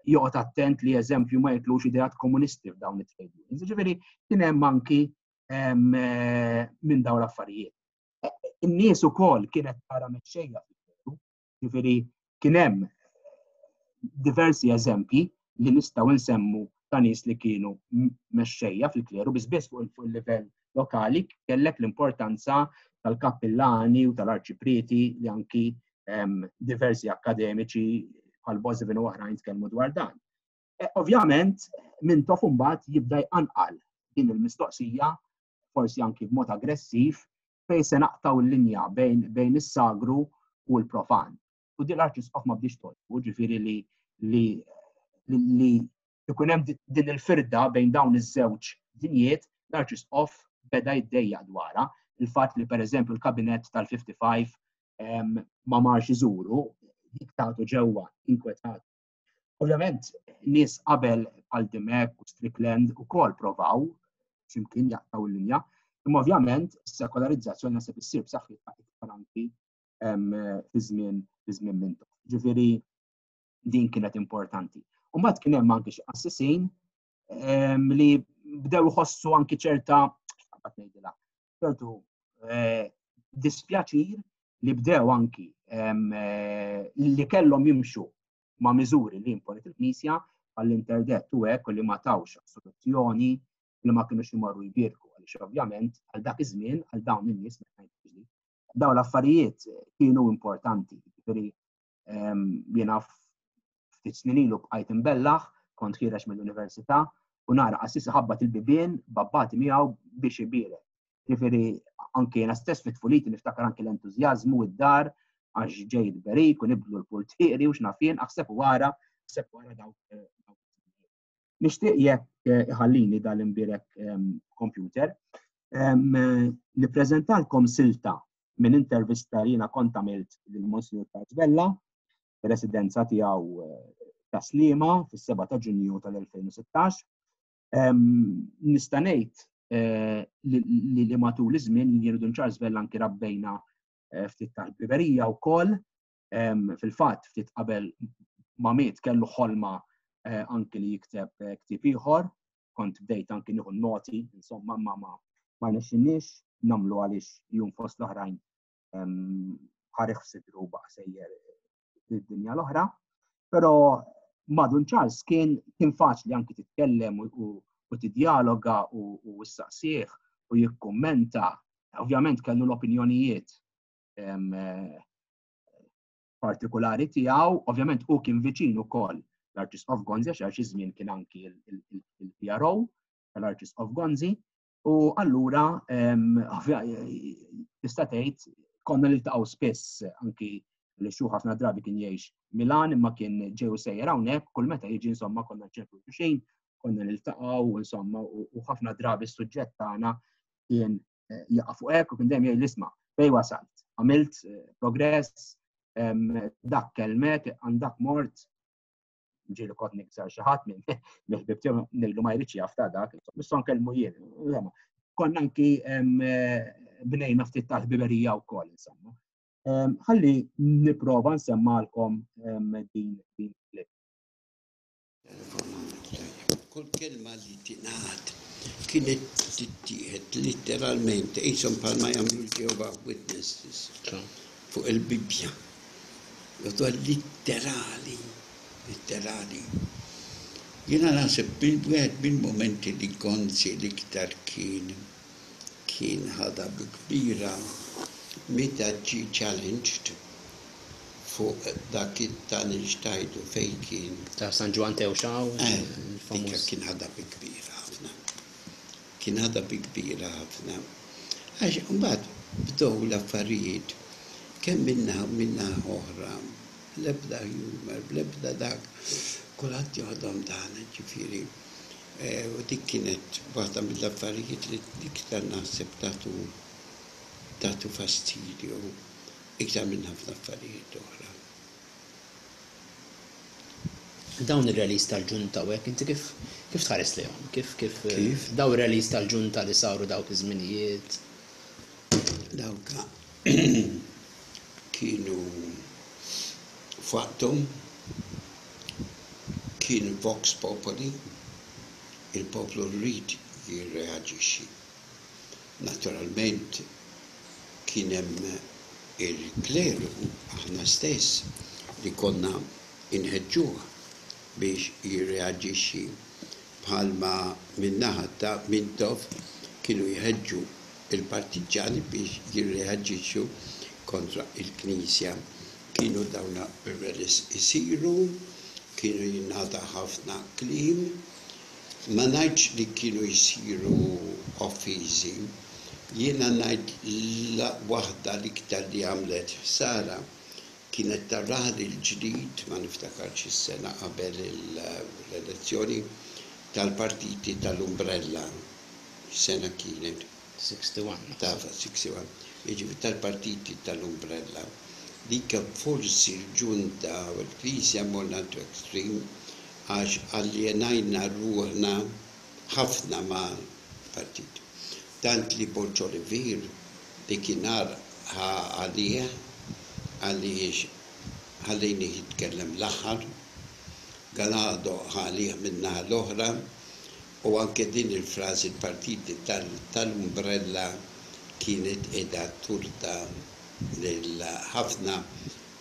Speaker 2: joqgħod attent li eżempju ma jitlux ideat komunisti f'dawn it-trade unions. Ġifieri kien hemm anki minn dawn l-affarijiet. In-nies ukoll kienet tara mexxejja fil-veru, ġifieri kien hemm diversi eżempji li nistgħu nsemmu ta' nies li kienu mexxejja fil-kleru biss fuq il-livell lokali kellek l-importanza tal-kappillani u tal-arċiprieti li anki diversi akkademiċi bħal Bosvin u oħrajn tkellmu dwar dan. Ovvjament, Mintoff imbagħad jibda jqanqal din il-mistoqsija, forsi anki b'mod aggressiv, fejn se naqtaw l-linja bejn is-sagru u l-profan. U din l-Arċisqof ma bdiex tolbu, ġifieri li ikun hemm din il-firda bejn dawn iż-żewġ dinjiet, l-Arċisqof beda jiddejjaq dwarha. Il-fatt li pereżempju l-kabinett tal-55 ma marx iżuru, diktatu ġewwa inkwetat. Ovvjament, nies qabel bħal Dimek u Strickland ukoll provaw x'imkien jaqtaw il-linja, imma ovvjament is-sekolarizzazzjoni naħseb issir b'saħħitha iktar anki fi żmien Mintoff. Ġifieri din kienet importanti. U mbagħad kien hemm anke xi qassisin li bdew iħossu anki ċerta dispjaċir li bdew anki li kellhom jimxu ma' miżuri li imponiet il-Knisja għall-interdett u hekk li ma tawx soluzzjoni li ma kienux imorru jbierku għaliex ovvjament għal dak iż-żmien għal dawn in-nies dawn l-affarijiet kienu importanti. Jiena ftit snin ilu bqajt imbellaħ, kont ħireġ mill-università u nara qassis ħabbat il-bibien babbati miegħu biex ibierek. Ġifieri anke jiena stess fit-tfuliti niftakar anke l-entużjażmu id-dar għax ġej il-berik u nibdlu l-pultieri u x'nafien aħseb wara dawk. Nixtieq jekk iħallini dal-imbierek computer li preżentalkom silta minn intervista li jiena kont għamilt lill-Monsignor Tarzbella, residenza tiegħu ta' Sliema fis-7 ta' Ġunju tal-2016. Nista' ngħid li matul iż-żmien jien u Tarzbella anki rabbejna ftit tal-biberija wkoll. Fil-fatt ftit qabel ma miet kellu ħolma anki li jikteb ktieb ieħor, kont bdejt anki nieħu noti, insomma ma nexxinniex nagħmlu għaliex jum fost l-oħrajn ħareħ sidru baqa' sejjer id-dinja l-oħra. Però Madun Charles kien faċli anki titkellem u tiddialoga u s-saqsieħ u jikkummenta. Ovvjament kellu l-opinjonijiet partikolari tiegħu, ovvjament u kien viċin ukoll l-Arċisqof Gonzi għax xi żmien kien anki il-PRO tal-Arċisqof Gonzi u allura tista' tgħid konna niltaqgħu spiss anki li xu ħafna drabi kien jgħix Milan imma kien ġew sejjer hawnhekk kull meta jiġi insomma konna nċertu xejn, konna niltaqgħu insomma u ħafna drabi s-suġġett tagħna kien jaqa' fuq hekk u kien dejjem jgħid isma' fejn wasalt, għamilt progress, dak kelmek, għandak mort, ġieli kont niksar xi ħadd minn mill-ħbieb tiegħu ngħidu ma jridx jaf ta' dak, nistgħu nkellmu jien. Konna anki bnejna ftit tal-ħbiberija wkoll insomma. Ħalli nipprova nsemmalkom din il-klip.
Speaker 5: Kull kelma li tingħad kienet tittieħed letteralment qishom bħalma jagħmlu l-Jehovah Witnesses fuq il-Bibja. Literali. Jiena naħseb bil-wieħed bil-momenti li Gonzi l-iktar kien ħadha kbira meta ġie challenged fuq dak it-tani xtajdu fejn kien.
Speaker 8: Ta' San Ġwan Tewxaw.
Speaker 5: Kien ħadha bi kbira ħafna. Kien ħadha bi kbira ħafna. Għax mbagħad bdew l-affarijiet kemm minna oħra. L-ebda humor, l-ebda dak, kulħadd joħodhom dan ġifieri. U dik kienet waħda mill-affarijiet li iktar naħseb tagħtu fastidju iktar minn ħafna affarijiet oħra.
Speaker 8: Dawn ir-release tal-ġunta u hekk inti kif tħares lehom? Kif dawn ir-release tal-ġunta li saru dawk iż-żminijiet?
Speaker 5: Dawk kienu f'waqthom kien Vox Populi, il-poplu rrid jirreaġixxi. Naturalment kien hemm il-kleru aħna stess li konna inħeġġuh biex jirreaġixxi bħalma min-naħa ta' Mintov kienu jħeġġu il-partiġani biex jirreaġixxu kontra il-Knisja. Kienu dawna ir-relis isiru, kienu jingħata ħafna kliem, ma ngħidx li kienu jsiru offiżi. Jiena ngħid waħda l-iktar li għamlet ħsara kienet tar-raħal il-ġdid, ma niftakarx is-sena qabel l-elezzjoni tal-partiti tal-Umbrella. Sena kienet
Speaker 8: 61.
Speaker 5: Tafa 61. Jiġifieri tal-partiti tal-Umbrella. Dik forsi l-ġunta u l-Knisja morna to extreme għax aljenajna ruħna ħafna ma' partit. Tant li Borġ Olivier li kien għalih għaliex ħallejni jitkellem l-aħħar, Galado għalih minnaħa l-oħra u anke din il-frażi il-partiti tal-Umbrella kienet qiegħda turta lil ħafna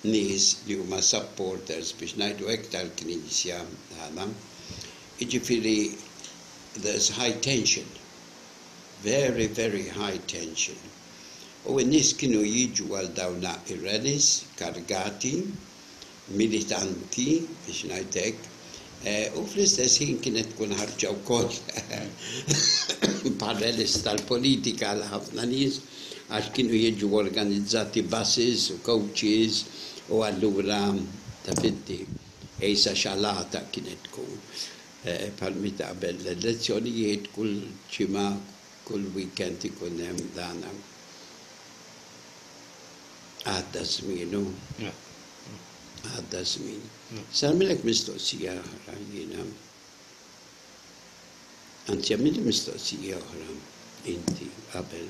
Speaker 5: nies li huma supporters biex ngħidu hekk tal-Knisja tagħna. Jiġifieri there's high tension, very, very high tension. U n-nies kienu jiġu għal dawna ir-rallies kargati, militanti biex ngħid hekk, u fl-istess ħin kienet tkun ħarġa wkoll bħal-rallies tal-politika għal ħafna nies għax kienu jiġu organizzati buses u coaches u allura ta' fiddi ejsa xalata kienet tkun bħal-meta qabel l-elezzjonijiet kull ġimgħa kull weekend ikun hemm dana. Għadda żmienu. Għadda żmien. Sarmilek mistoqsija oħra jiena. Anzi għamilli mistoqsija oħra inti qabel.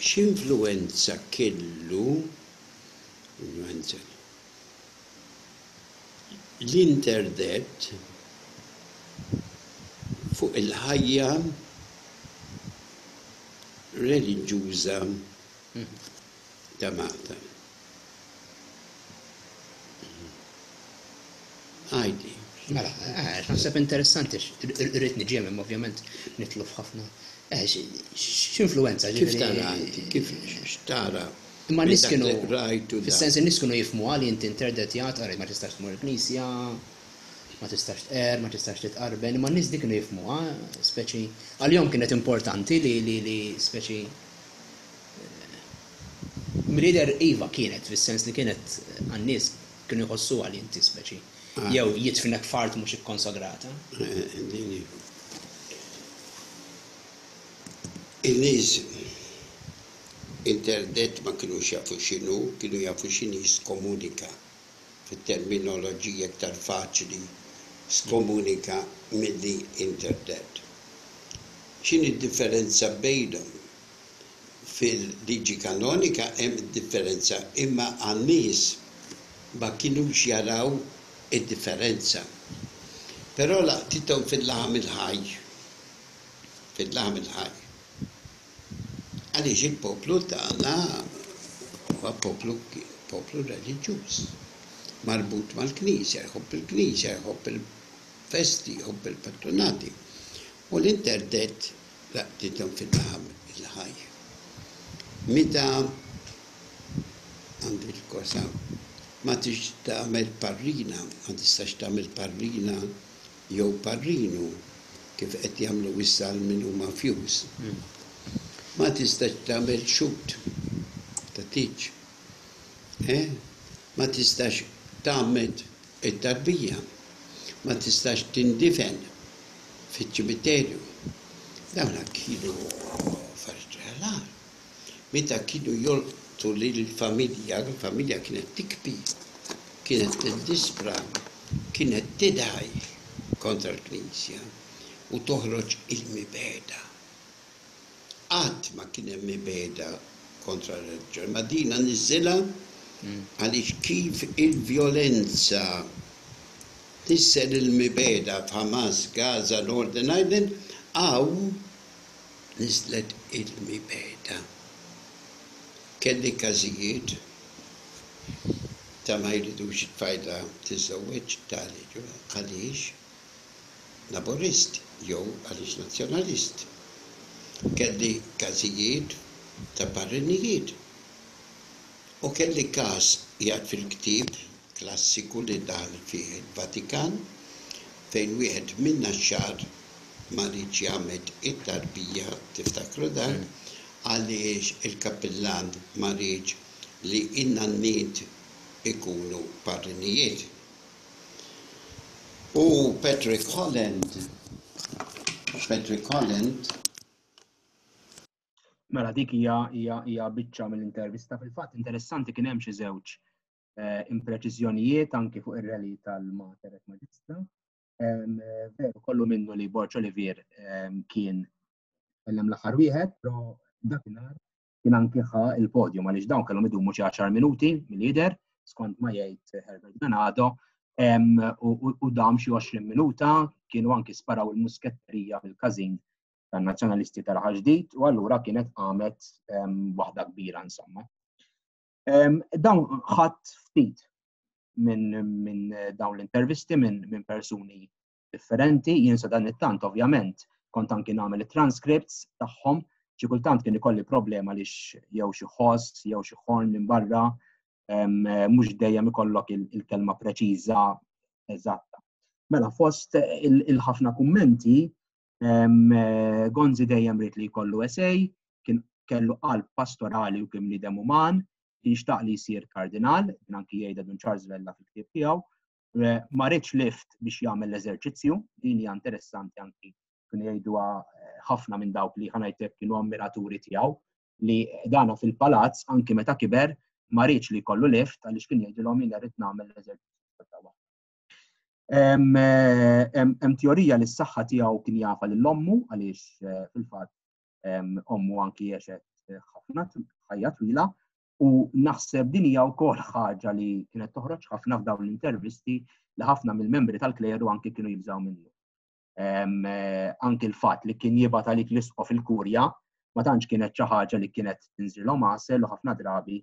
Speaker 5: X'influwenza kellu l-internet fuq il-ħajja reliġjuża ta' Malta? Għajdi.
Speaker 8: Mela, naħseb interessanti, irrid niġi hemm ovvjament nitlu f'ħafna. X'influenza
Speaker 5: Kif tara kif xtara?
Speaker 8: Imma nies kienu
Speaker 5: rajtu
Speaker 8: fis-sens in-nies kienu jifhmu għal inti interdetjat, ara ma tistax tmur il-knisja, ma tistax tqer, ma tistax titqarben, imma n-nies dik kienu jifhmu, speċi għalihom kienet importanti li speċi mrider iva kienet fis-sens li kienet għan-nies kienu jħossu għal inti speċi. Jew jitfinek fart mhux ikkonsagrata.
Speaker 5: In-nies interdet ma kienu jafu x'inhu, kienu jafu x'inhi skomunika fit-terminoloġija aktar faċli skomunika milli interdet. X'inhi d-differenza bejnhom? Fil-liġi kanonika hemm differenza, imma għan-nies ma kienux jaraw id-differenza. Però laqtithom fil-laħam il-ħaj. Fil-laħam il-ħaj. Għaliex il-poplu tagħna huwa poplu reliġjuż. Marbut mal-Knisja, jħobb il-Knisja, jħobb il-festi, jħobb il-patronati. U l-interdet laqtithom fil-laħam il-ħaj. Meta għandi l-kosa ma tix tagħmel parrina, ma tistax tagħmel parrina jew parrinu kif qed jagħmlu wissal minn huma mafjuż. Ma tistax tagħmel xut ta' tiġ. Ma tistax tagħmel it-tarbija. Ma tistax tindifen fiċ-ċimiterju. Dawna kienu farġalar. Meta kienu jolqtu lill-familja, l-familja kienet tikbi, kienet tiddispra, kienet tidaj kontra l-Knisja u toħroġ il-mibeda. Qatt ma kien hemm mibeda kontra l-reliġjon, ma dina niżilha għaliex kif il-vjolenza tisser il-mibeda f'Hamas, Gaza, Northern Ireland, niżlet il-mibeda. Kelli każijiet ta' ma jridux it-tfajla tiżżewweġ taliġu għaliex laborist jew għaliex nazzjonalist. Kelli każijiet ta' barrinijiet. U kelli każ jgħid fil-ktieb klassiku li daħal fih il-Vatikan fejn wieħed minna xar ma rridx jagħmel it-tarbija tiftakru dan għaliex il-kappillan ma rridx li in-nannit ikunu barrinijiet. U Patrick Holland
Speaker 2: Mela dik hija biċċa mill-intervista. Fil-fatt interessanti kien hemm xi żewġ impreċiżjonijiet anke fuq ir-reli tal-Mater et Maġistra. Veru kollu minnu li Borġ Olivier kien kellem l-aħħar wieħed, però dakinhar kien anke il-podium għaliex dawn kellhom idumu xi 10 minuti mill-lider skont ma jgħid Herbert Benado u dam xi 20 minuta kienu anke sparaw il-musketterija fil-każin tan-nazzjonalisti tal-ħaġdid u allura kienet qamet waħda kbira insomma. Dawn ħadd ftit minn dawn l-intervisti minn persuni differenti, jien sa dan it-tant ovvjament kont anke nagħmel it-transcripts tagħhom, xi kultant kien ikolli problema għaliex jew xi host jew xi ħorn minn barra mhux dejjem ikollok il-kelma preċiża eżatta. Mela fost il-ħafna kummenti Gonzi dejjem rid li jkollu essej, kien kellu qalb pastorali u kemm nidem uman, jixtaq li jsir kardinal, kien anki jgħidha Dun Charles Vella fil-ktieb tiegħu, ma rridx lift biex jagħmel l-eżerċizzju, din hija interessanti anki kienu jgħiduha ħafna minn dawk li ħanajtek kienu ammiraturi tiegħu li dana fil-palazz anki meta kiber ma rridx li jkollu lift għaliex kien jgħidilhom jien rrid nagħmel l-eżerċizzju tagħha. Hemm teorija li s-saħħa tiegħu kien jafa lill-ommu għaliex fil-fatt ommu anki għexet ħafna ħajja twila u naħseb din hija wkoll ħaġa li kienet toħroġ ħafna f'dawn l-intervisti li ħafna mill-membri tal-kleru anki kienu jibżgħu minnu. Anki l-fatt li kien jibgħat għalik l-isqof il-kurja ma tantx kienet xi ħaġa li kienet tinżilhom għasel u ħafna drabi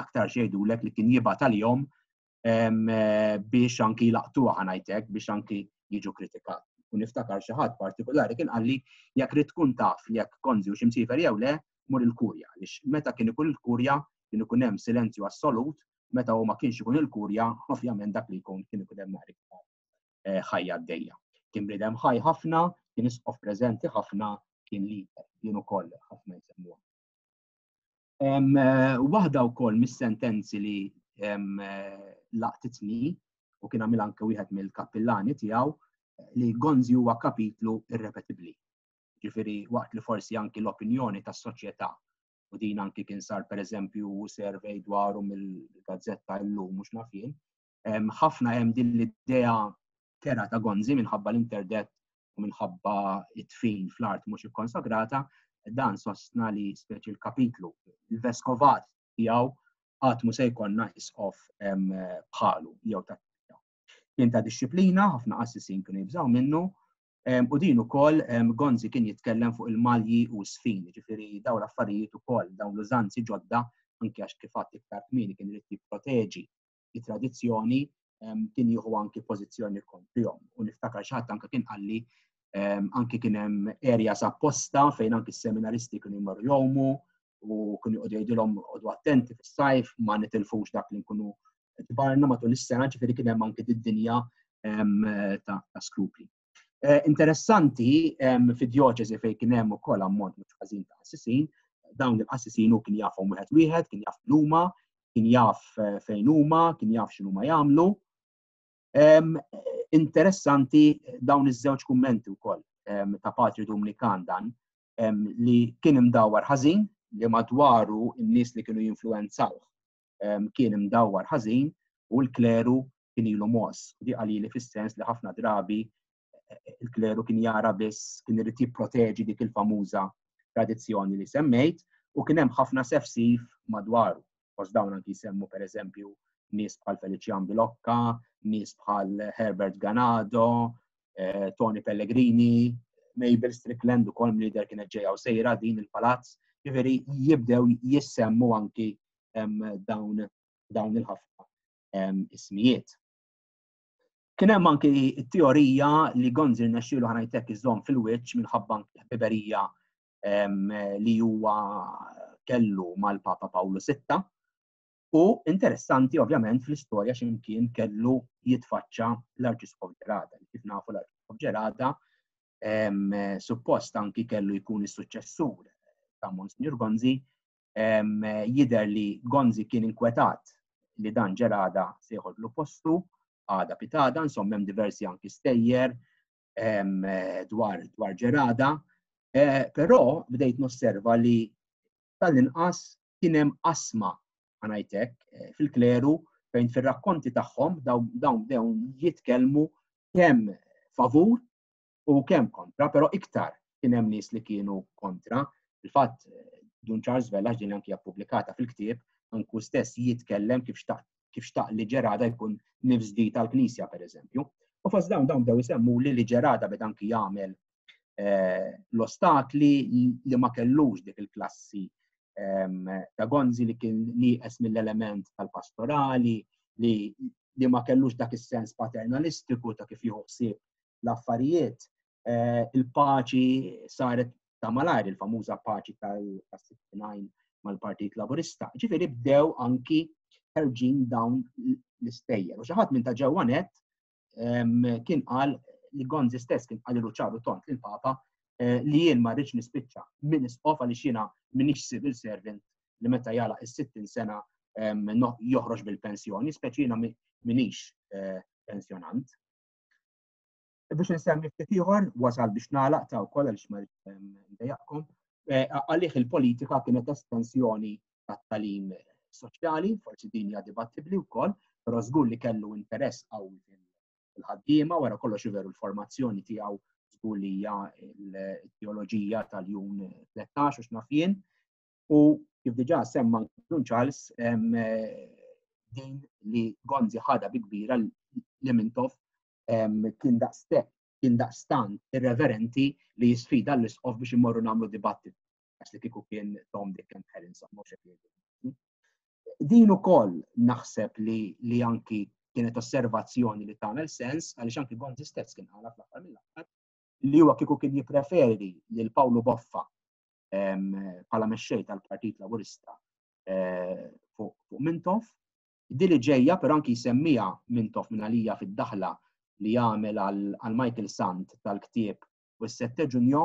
Speaker 2: aktar xi jgħidulek li kien jibgħat għalihom biex anki laqtuha ngħidlek biex anki jiġu kritikat. U niftakar xi ħadd partikolari kien qal li jekk rid tkun taf li jekk Gonzi u xi msiefer jew le, mur il-kurja. Għaliex meta kien ikun il-kurja kien ikun hemm silenzju assolut, meta hu ma kienx ikun il-kurja, ovvjament dak li jkun kien ikun hemm nhar iktar ħajja għaddejja. Kien bniedem ħaj ħafna, kien isqof preżenti ħafna, kien lider, kien ukoll ħafna jsemmuha. Waħda wkoll mis-sentenzi li laqtitni u kien għamil anke wieħed mill-kappillani tiegħu li Gonzi huwa kapitlu irrepetibbli. Ġifieri waqt li forsi anki l-opinjoni tas-soċjetà u din anki kien sar pereżempju survey dwaru mill-gazzetta llum mhux naf jien, ħafna hemm din l-idea kera ta' Gonzi minħabba l-internet u minħabba it-tfin fl-art mhux ikkonsagrata, dan sostna li speċi l-kapitlu, il-veskovat tiegħu qatt mhu se jkollna isqof bħalu jew ta' kien ta' disċiplina, ħafna qassisin kienu jibżgħu minnu, u din ukoll Gonzi kien jitkellem fuq il-malji u s-sfin, ġifieri dawn l-affarijiet ukoll dawn l-użanzi ġodda anke għax kif għadt iktar kmieni kien irid jipproteġi it-tradizzjoni kien jieħu anke pożizzjoni kontrihom. U niftakar xi ħadd anke kien qalli anke kien hemm areas apposta fejn anke s-seminaristi kienu jmorru jgħumu u kienu jqogħdu jgħidulhom qogħdu attenti fis-sajf ma nitilfux dak li nkunu tbarna matul is-sena ġifieri kien hemm anke d-dinja ta' skrupli. Interessanti fid-djoċesi fejn kien hemm ukoll ammont mhux ħażin ta' qassisin, dawn il-qassisin hu kien jafhom wieħed, kien jaf l-huma, kien jaf fejn huma, kien jaf x'inhuma jagħmlu. Interessanti dawn iż-żewġ kummenti wkoll ta' Patri Dumnikan dan li kien imdawwar ħażin li madwaru n-nies li kienu jinfluwenzawh kien imdawwar ħażin u l-kleru kien ilu mos. Di qalili fis-sens li ħafna drabi il-kleru kien jara biss kien irid jipproteġi dik il-famuża tradizzjoni li semmejt u kien hemm ħafna sefsif madwaru. Forsi dawn anki jsemmu pereżempju nies bħal Felician Bilocca, nies bħal Herbert Ganado, Tony Pellegrini, Mabel Strickland ukoll lider kienet ġejja u sejra din il-palazz, ġifieri jibdew jissemmu anki dawn il-ħafna ismijiet. Kien hemm anki t-teorija li Gonzi rnexxielu ħanajtek iżomm fil-wiċċ minħabba ħbiberija li huwa kellu mal-Papa Pawlu VI u interessanti ovvjament fl-istorja x'imkien kellu jitfaċċa l-Arċisqof Ġerada. Kif nafu l-Arċisqof Ġerada suppost anki kellu jkun is-suċċessur ta' Monsignor Gonzi, jidher li Gonzi kien inkwetat li dan Ġerada se jħollu postu għada pitada, insomma hemm diversi anki stejjer dwar Ġerada, però bdejt nosserva li tal-inqas kien hemm qasma ngħidlek fil-kleru fejn fir-rakkonti tagħhom dawn bdew jitkellmu kemm favur u kemm kontra, però iktar kien hemm nies li kienu kontra. Il-fatt Dun Charles Vella ġdin anki pubblikata fil-ktieb anku stess jitkellem kif xtaq li Ġerada jkun nifżdi tal-Knisja pereżempju. U fost dawn bdew isemmu li Ġerada beda anki jagħmel l-ostakli li ma kellux dik il-klassi ta' Gonzi li kien nieqes mill-element tal-pastorali, li ma kellux dak is-sens paternalistiku ta' kif jieħu ħsieb l-affarijiet. Il-paċi saret ta' malajr, il-famuża paċi tal-69 mal-Partit Laburista. Ġifieri bdew anki ħerġin dawn l-istejjer. U xi ħadd minn ta' ġewwa nett kien qal li Gonzi stess kien qal ċaru tont lill-Papa li jien ma rridx nispiċċa min isqof għaliex jiena m'iniex civil servant li meta jalaq is-60 sena joħroġ bil-pensjoni, speċi jiena m'iniex pensjonant. Biex nsemmi ftit ieħor wasal biex nagħlaq ta' wkoll għaliex ma ndejjaqkom, għalih il-politika kienet estensjoni tat-tagħlim soċjali, forsi din hija dibattibbli wkoll, però żgur li kellu interess qawwi fil-ħaddiema wara kollox iveru l-formazzjoni tiegħu żgur li hija l-teoloġija tal-jum 13 u x'naf jien. U kif diġà semma Dun Charles din li Gonzi ħadha bi kbira li Mintoff kien daqstant irreverenti li jisfida l-isqof biex imorru nagħmlu dibattit. Għax li kieku kien Tom, Dick and Harry, insomma, Din ukoll naħseb li anki kienet osservazzjoni li tagħmel sens għaliex anki Gonzi stess kien qala fl-aħħar mill-aħħar li huwa kieku kien jippreferi lil Pawlu Boffa bħala mexxej tal-Partit Laburista fuq Mintoff. Din li ġejja però anki jsemmija Mintoff minn għalija fid-daħla li jagħmel għal Michael Sant tal-ktieb u s-7 Ġunju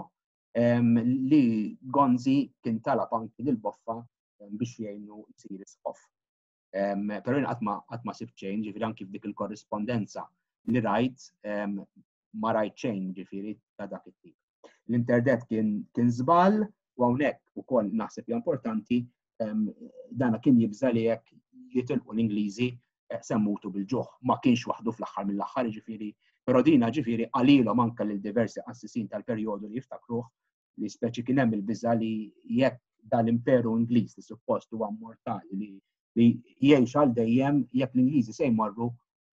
Speaker 2: li Gonzi kien talab anki lil Boffa biex jgħinu jsir isħoff. Però jien qatt ma sibt xejn, ġifieri anki f'dik il-korrispondenza li rajt ma rajt xejn ġifieri ta' dak it-tip. L-internet kien żball u hawnhekk ukoll naħseb hija importanti dana kien jibża li jekk jitilqu l-Ingliżi semmutu bil-ġuħ. Ma kienx waħdu fl-aħħar mill-aħħar ġifieri, però dina ġifieri qalilhom anke lil diversi qassisin tal-perjodu li jiftakruh li speċi kien hemm il-biża li jekk dal-imperu Ingliż li suppost huwa immortali li jgħix għal dejjem jekk l-Ingliżi se jmorru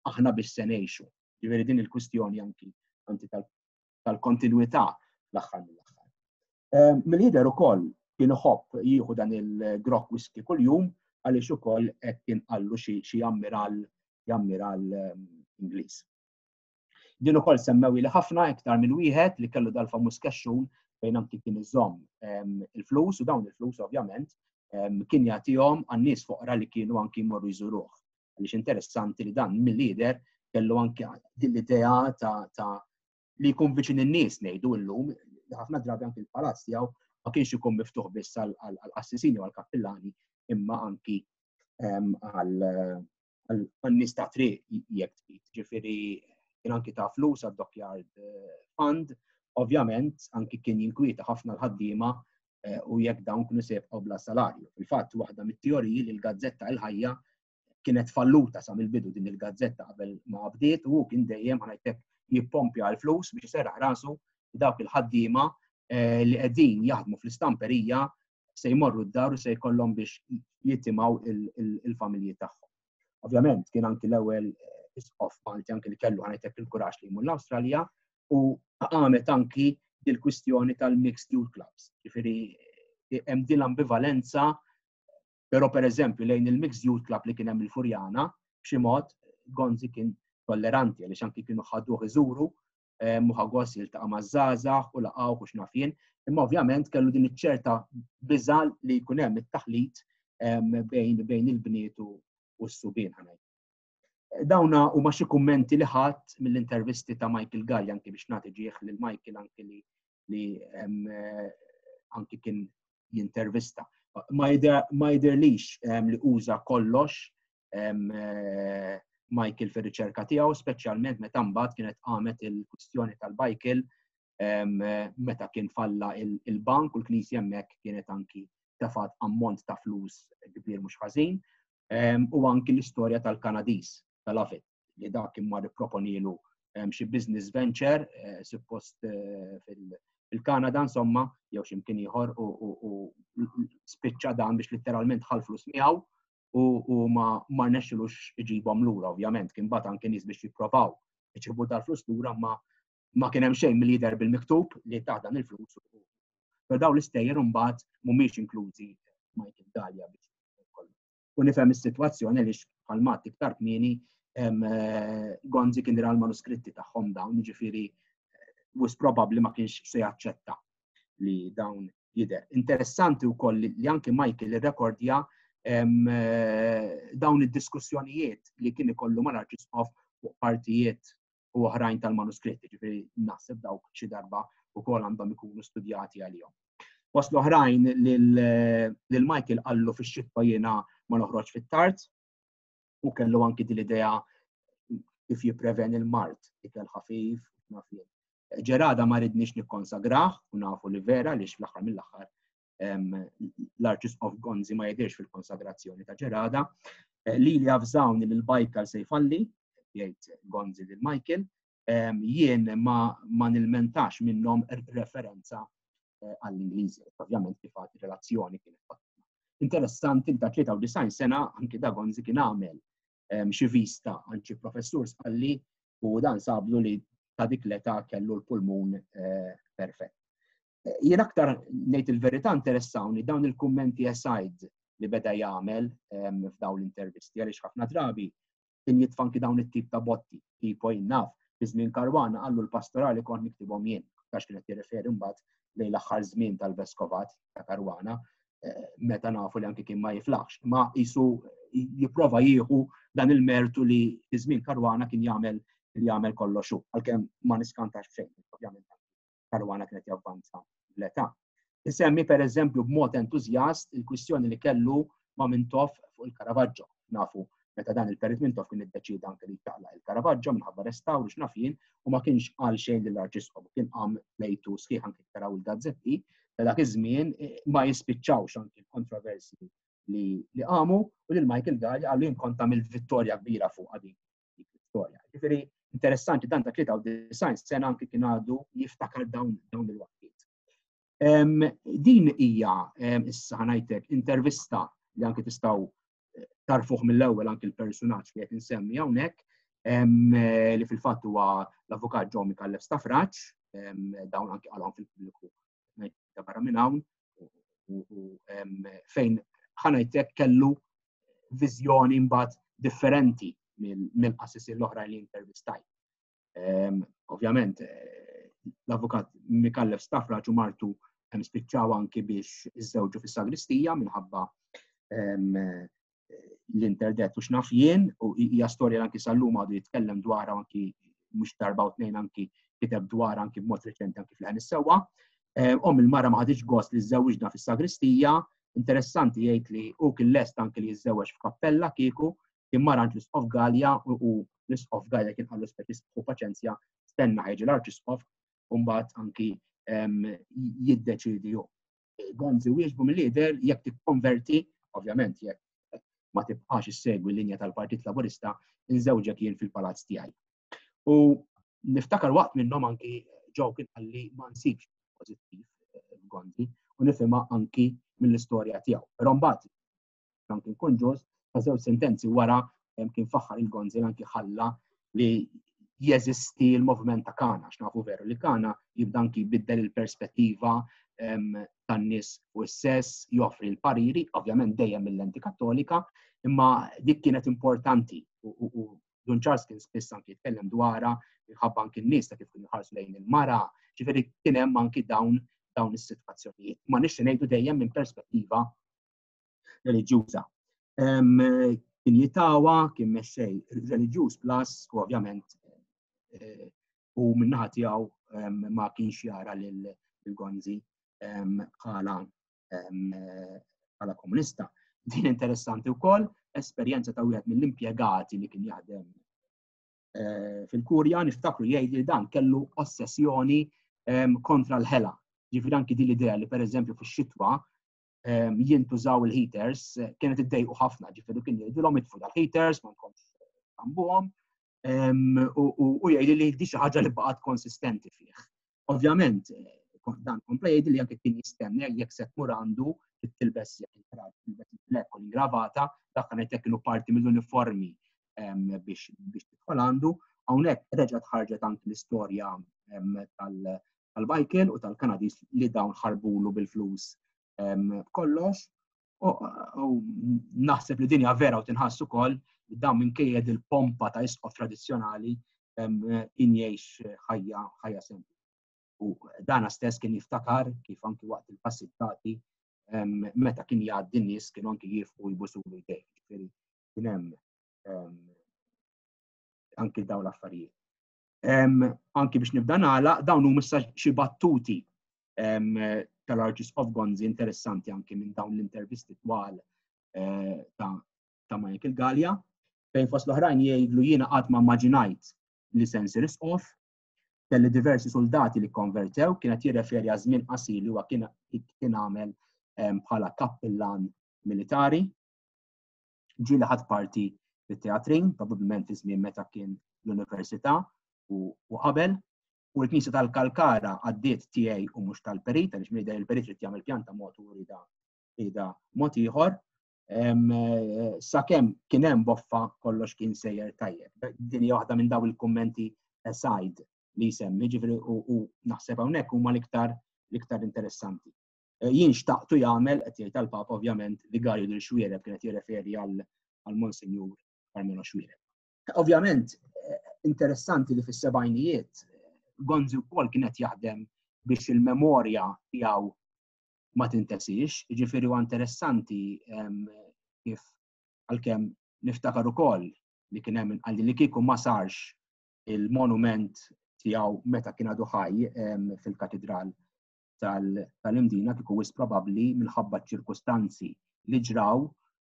Speaker 2: aħna biex se ngħixu. Ġifieri din il-kwistjoni anki tal-kontinwità fl-aħħar mill-aħħar. Mill-jidher ukoll kien iħobb jieħu dan il-grok whisky kuljum għaliex ukoll hekk kien qallu xi ammiral Ingliż. Din ukoll semmew li ħafna iktar minn wieħed li kellu dal-famuż kexxun fejn anki kien iżomm il-flus u dawn il-flus ovvjament kien jagħtihom għan-nies foqra li kienu anki jmorru jżuruh. Għaliex interessanti li dan mill-lider kellu anki din l-idea ta' li jkun viċin in-nies ngħidu llum li ħafna drabi anki l-palazz tiegħu ma kienx ikun miftuħ biss għall-qassisini u għall-kappillani imma anki għan-nies ta' triq jekk trid. Ġifieri kien anki ta' flus għad-Dockyard Fund, ovvjament anki kien jinkwieta ħafna l-ħaddiema u jekk dawn kienu se jibqgħu bla salarju. Fil-fatt waħda mit-teoriji li l-Gazzetta l-Ħajja kienet falluta sa mill-bidu din il-Gazzetta qabel ma bdiet u kien dejjem ħanajtek jippompja l-flus biex iserraħ rasu dawk il-ħaddiema li qegħdin jaħdmu fl-istamperija se jmorru d-dar u se jkollhom biex jittimgħu il-familji tagħhom. Ovvjament kien anki l-ewwel isqof Malti anki li kellu ħanajtek il-kuraġġ li jmur l-Awstralja u għamet anki il-kwistjoni tal-mixed youth clubs. Ġifieri hemm din l-ambivalenza, però pereżempju lejn il-mixed youth club li kien hemm il-Furjana b'xi mod Gonzi kien tolleranti għaliex anki kienu ħaduh iżuru u ħagos jiltaqa' maż-żgħażagħ u laqgħu u x'nafien, imma ovvjament kellu din iċ-ċerta biża' li jkun hemm it-taħlit bejn il-bniet u s-subien ħanejt. Dawna huma xi kummenti li ħadd mill-intervisti ta' Michael Galli anki biex nagħti ġieħ lil Michael anki li anki kien jintervista. Ma jidherlix li uża kollox Michael fir-riċerka tiegħu, speċjalment meta mbagħad kienet qamet il-kwistjoni tal-Michael meta kien falla il-bank u l-Knisja hemmhekk kienet anki tefat ammont ta' flus kbir mhux ħażin u anki l-istorja tal-Kanadiż tal-Afet li dak kien mar ipproponilu xi business venture suppost fil-Kanada insomma jew x'imkien ieħor u spiċċa dan biex litteralment ħall flus miegħu u ma rnexxilux iġibhom lura ovvjament kien bagħad anke nies biex jippruvaw iġibu dal-flus lura ma kien hemm xejn mill-lider bil-miktub li ta' dan il-flus. Però dawn l-istejjer imbagħad mhumiex inklużi Michael Galli biex u nifhem is-sitwazzjoni għaliex bħal mat iktar kmieni Gonzi kien dira l-manuskritti tagħhom dawn, jiġifieri was probabbli ma kienx se jaċċetta li dawn jidher. Interessanti wkoll li anke Michael irrekordja dawn id-diskussjonijiet li kien ikollu ma' l-arċisqof fuq partijiet u oħrajn tal-manuskritti, ġifieri naħseb dawk xi darba wkoll għandhom ikunu studjati għalihom. Waslu oħrajn lil Michael qallu fix-xitwa jiena ma noħroġ fit-tard u kellu anki din l-idea kif jippreveni l-mart, ikel ħafif, nafien. Ġerada ma ridniex nikkonsagrah u nafu li vera li fl-aħħar mill-aħħar l-Arċisqof Gonzi ma jidirx fil-konsagrazzjoni ta' Ġerada. Li avżawni li l-Bajkal se jfalli, jgħid Gonzi lil Michael, jien ma nilmentax minnhom referenza għall-Ingliżi. Ovvjament kif għad relazzjoni kienet. Interessanti ta' 93 sena anki da Gonzi kien għamel xi vista għand xi professur sqalli u dan sablu li ta' dik l-età kellu l-pulmun perfett. Jien aktar ngħid il-verità interessawni dawn il-kummenti aside li beda jagħmel f'dawn l-intervisti għaliex ħafna drabi kien jitfanki dawn it-tip ta' botti, tipo jinnaf, fi żmien Karwana għallu l-pastorali kont niktibhom jien, għax kienet jirreferi mbagħad lejn l-aħħar żmien tal-Veskovat ta' Karwana, meta nafu li anke kien ma jiflaħx, ma jisu jipprova jieħu dan il-mertu li fi żmien Karwana kien jagħmel kollox hu, għalkemm ma niskantax xejn, ovvjament Karwana kienet javvanza l-età. Isemmi pereżempju b'mod entużjast il-kwistjoni li kellu ma' Mintoff fuq il-Caravaggio. Nafu meta dan il-Perit Mintoff kien iddeċida anke li jtaqla il-Caravaggio minħabba restawru x'nafin u ma kienx qal xejn lill-Arċisqof, kien qam lejtu sħiħ anke taraw il-gazzetti ta' dak iż-żmien ma jispiċċawx anke il-kontroversi li qamu u lil Michael Gallia għallu jkun tagħmel vittorja kbira fuq dik l-istorja. Ġifieri interessanti dan ta' 93 sena anke kien għadu jiftakar dawn il-waqtiet. Din hija issa ħanajtek intervista li anke tistgħu tarfuh mill-ewwel anke l-personaġġ li qed insemmi hawnhekk li fil-fatt huwa l-avukat Joe Micallef Staffraċ, dawn anke qalhom fil-pubbliku ta' barra minn hawn fejn ħanajtek kellu viżjoni mbagħad differenti mill-qassisi l-oħra li intervistajt. Ovvjament l-avukat Micallef Staffraċ u martu spiċċaw anki biex iżżewġu fis-sagristija minħabba l-interdet u x'naf jien u hija storja anki sal-lum għadu jitkellem dwarha anki mhux darba u tnejn anki kiteb dwarha anki b'mod reċenti anki fl-ħen is-sewwa. Il-mara ma ħadix gost li żżewġna fis-sagristija, interessanti jgħid li hu kien lest anki li jiżżewweġ f'kappella kieku kien mara għand l-Isqof Gallia u l-Isqof Gallia kien qallu speċi u paċenzja stenna ħejġi l-Arċisqof u mbagħad anki jiddeċidi hu. Gonzi wieġbu mill-lider jekk tikkonverti, ovvjament jekk ma tibqax issegwi l-linja tal-Partit Laburista, inżewġek jien fil-palazz tiegħi. U niftakar waqt minnhom anki ġew kien qalli ma nsibx pożittiv Gonzi u nifhimha anki mill-istorja tiegħu. Però mbagħad anki nkun ġust ta' żewġ sentenzi wara kien faħħar il-Gonzi anki ħalla li jeżisti l-moviment ta' Kana, x'nafu veru li Kana jibda anki jbiddel il-perspettiva tan-nies u s-sess, joffri l-pariri, ovvjament dejjem mill-lenti kattolika, imma dik kienet importanti u Don Charles kien spiss anki jitkellem dwarha minħabba anki n-nies ta' kif kienu jħarsu lejn il-mara, ġifieri kien hemm anki dawn is-sitwazzjonijiet. Ma nixtieq ngħidu dejjem minn perspettiva reliġjuża. Kien jitawa, kien mexxej reliġjuż plus u ovvjament u min-naħa tiegħu ma kienx jara lil-Gonzi bħala komunista. Din interessanti wkoll, esperjenza ta' wieħed mill-impjegati li kien jaħdem fil-Kurja, niftakru jgħid li dan kellu ossessjoni kontra l-ħela. Ġifieri anki din l-idea li pereżempju fix-xitwa jintużaw il-heaters kienet iddejqu ħafna, ġifieri kien jgħidulhom itfgħu dal-heaters ma nkomx tambuhom u jgħid li di xi ħaġa li baqgħet konsistenti fih. Ovvjament dan kompla jgħid li anke kien jistenni jekk se tmur għandu tilbes il-blek u l-gravata, dak ngħidlek kienu parti mill-uniformi biex tidħol għandu. Hawnhekk reġgħet ħarġet anke l-istorja tal-Michael u tal-Kanadis li dawn ħarbulu bil-flus kollox. U naħseb li dinja vera u tinħassu ukoll li dawn minkejjed il-pompa ta' isqof tradizzjonali injgħix ħajja sempliċi. U dana stess kien jiftakar kif anki waqt il-passittati meta kien jgħaddi n-nies kienu anki jifqu jbusulu jdejh. Ġifieri kien hemm anki dawn l-affarijiet. Anki biex nibda nagħlaq dawn huma issa xi battuti tal-Arċisqof Gonzi interessanti anki minn dawn l-intervisti twal ta' Michael Gallia, fejn fost l-oħrajn jgħidlu jiena qatt ma immaġinajt li se nsir isqof, kelli diversi soldati li konvertew, kienet jirreferi għal żmien qasir li huwa kien għamel bħala kappellan militari. Ġieli ħadd parti fit-teatrin, probabbilment fi żmien meta kien l-università u qabel. U l-Knisja tal-Kalkara għaddiet tiegħi u mhux tal-Perit, għaliex minn il-Perit trid jagħmel pjanta mod u rieda mod ieħor. Sakemm kien hemm boffa kollox kien sejjer tajjeb. Din hija waħda minn dawn il-kummenti aside li jsemmi, ġifieri u naħseb hawnhekk huma l-iktar interessanti. jien xtaqtu jagħmel qed jgħid tal-Papa ovvjament Vigarju del Xwiereb kienet jirreferi għal Monsinjur Carmelo Xwiereb. Ovvjament interessanti li fis-sebgħinijiet Gonzi wkoll kienet jaħdem biex il-memorja tiegħu ma tintesix, jiġifieri huwa interessanti kif għalkemm niftakar ukoll li kien hemm għalli li kieku ma sarx il-monument tiegħu meta kien għadu ħaj fil-katedral tal-Imdina kieku wis probabbli minħabba ċirkustanzi li ġraw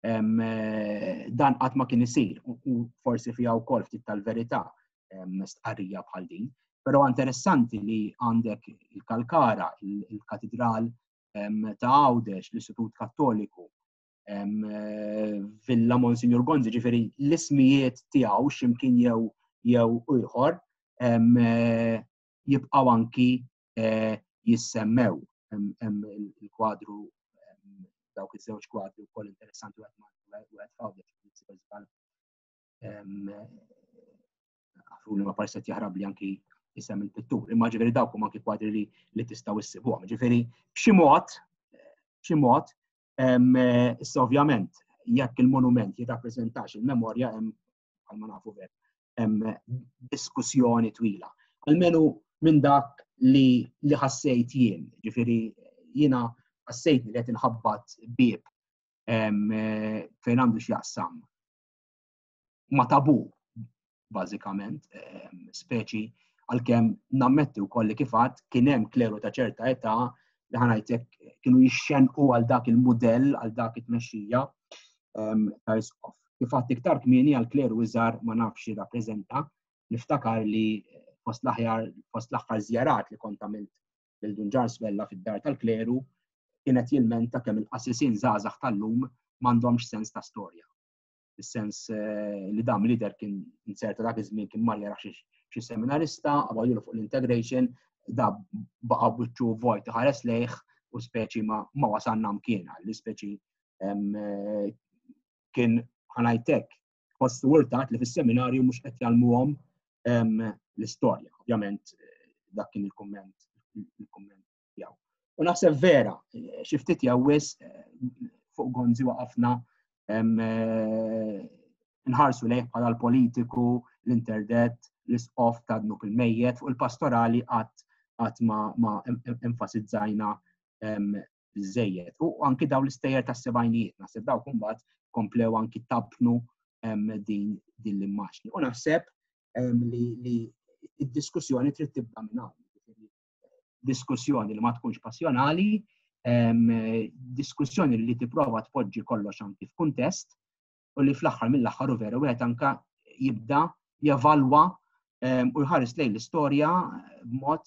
Speaker 2: dan qatt ma kien isir u forsi fiha wkoll ftit tal-verità stqarrija bħal din. Però interessanti li għandek il-Kalkara, il-Katedral ta' Għawdex, l-Istitut Kattoliku, Villa Monsignor Gonzi, ġifieri l-ismijiet tiegħu x'imkien jew ieħor jibqgħu anki jissemmew. Il-kwadru dawk iż-żewġ kwadri wkoll interessanti wieħed f'Għawdex. Għafru li ma parset jaħrab li anki jisem il-pittur. Imma ġifieri dawk huma anki kwadri li tistgħu issibuhom. Ġifieri b'xi mod, issa ovvjament jekk il-monument jirrappreżentax il-memorja hemm bħalma nafu hemm diskussjoni twila. Almenu minn dak li ħassejt jien, ġifieri jiena ħassejt li qed inħabbat bieb fejn għandu x'jaqsam ma tabu bażikament, speċi għalkemm nammetti wkoll li kif għadd kien hemm kleru ta' ċerta età li ħanajtek kienu jixxenqu għal dak il-mudell, għal dak it-tmexxija ta' Iskof. Kif għadd iktar kmieni għal kleru iżgħar ma nafx jirrappreżenta, niftakar li fost l-aħħar żjarat li kont għamilt lil Dunġar Sbella fid-dar tal-kleru kienet jilmenta kemm il-qassisin żgħażagħ tal-lum m'għandhomx sens ta' storja. Is-sens li dam lider kien inserta dak iż-żmien kien mar jara xi seminarista qabgħu fuq l-integration da baqa' wiċċu vojt ħares lejh u speċi ma wasalna mkiena li speċi kien ħanajtek fost urtat li fis-seminarju mhux qed jgħallmuhom l-istorja. Ovvjament dak kien il-kumment tiegħu. U naħseb vera xi ftit jawwis fuq Gonzi waqafna nħarsu lejh bħala l-politiku, l-interdett, l-isqof ta' dnub il-mejjed fuq il-pastorali qatt ma enfasizzajna biżżejjed. U anki dawn l-istejjer tas-sebgħinijiet, naħseb dawk imbagħad komplew anki tabnu din l-immaġni. U naħseb li d-diskussjoni trid tibda minn hawn. Diskussjoni li ma tkunx passjonali, diskussjoni li tipprova tpoġġi kollox anki f'kuntest u li fl-aħħar mill-aħħar u vera wieħed anke jibda jevalwa u jħares lejn l-istorja b'mod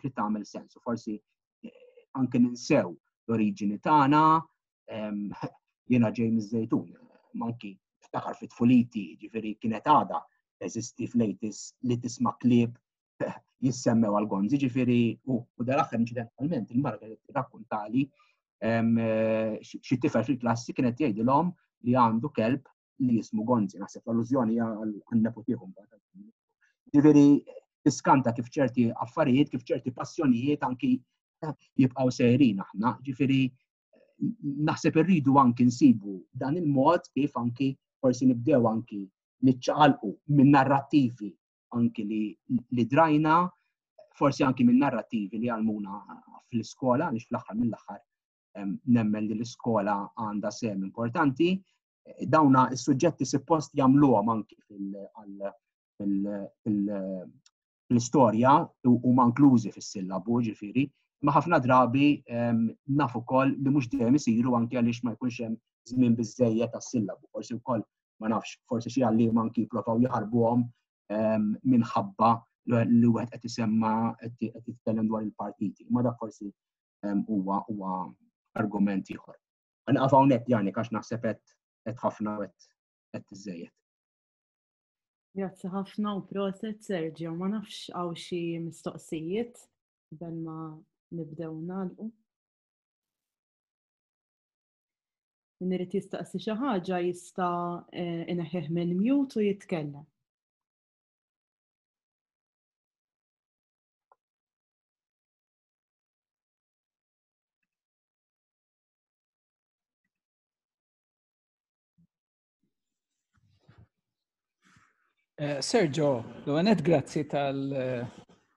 Speaker 2: li tagħmel sens. U forsi anke ninsew l-oriġini tagħna, jiena ġej miż-Żejtun, anki ftakar fit-tfuliti, ġifieri kienet għada eżisti f'lejtis li tisma' klieb jissemmew għal Gonzi, ġifieri u dal-aħħar inċidentalment il-mara kienet tirrakkuntali xi tifel fil-klassi kienet jgħidilhom li għandu kelb li jismu Gonzi, naħseb l-allużjoni għan-nepu tieħu. Ġifieri tiskanta kif ċerti affarijiet, kif ċerti passjonijiet anki jibqgħu sejrin aħna, ġifieri naħseb irridu anki nsibu dan il-mod kif anki forsi nibdew anki niċċaqalqu minn narrattivi anki li drajna, forsi anki minn narrattivi li għalmuna fl-iskola, għaliex fl-aħħar mill-aħħar nemmen li l-iskola għandha sem importanti. Dawna is-suġġetti suppost jagħmluhom anki fil-istorja u ma inklużi fis-sillabu, ġifieri, ma ħafna drabi nafu wkoll li mhux dejjem isiru anke għaliex ma jkunx hemm żmien biżżejjed tas-sillabu. Forsi wkoll ma nafx, forsi xi għalliem anki jippruvaw jaħarbuhom minħabba li wieħed qed isemma qed jitkellem dwar il-partiti. Ma dak forsi huwa argument ieħor. Naqaf hawnhekk Janik għax naħseb qed ħafna qed iżejjed.
Speaker 1: Grazzi ħafna u proset Sergio, ma nafx hawn xi mistoqsijiet qabel ma nibdew nagħlqu. Min irid jistaqsi xi ħaġa jista' ineħħih minn mute u jitkellem.
Speaker 9: Sergio, l-għanet grazzi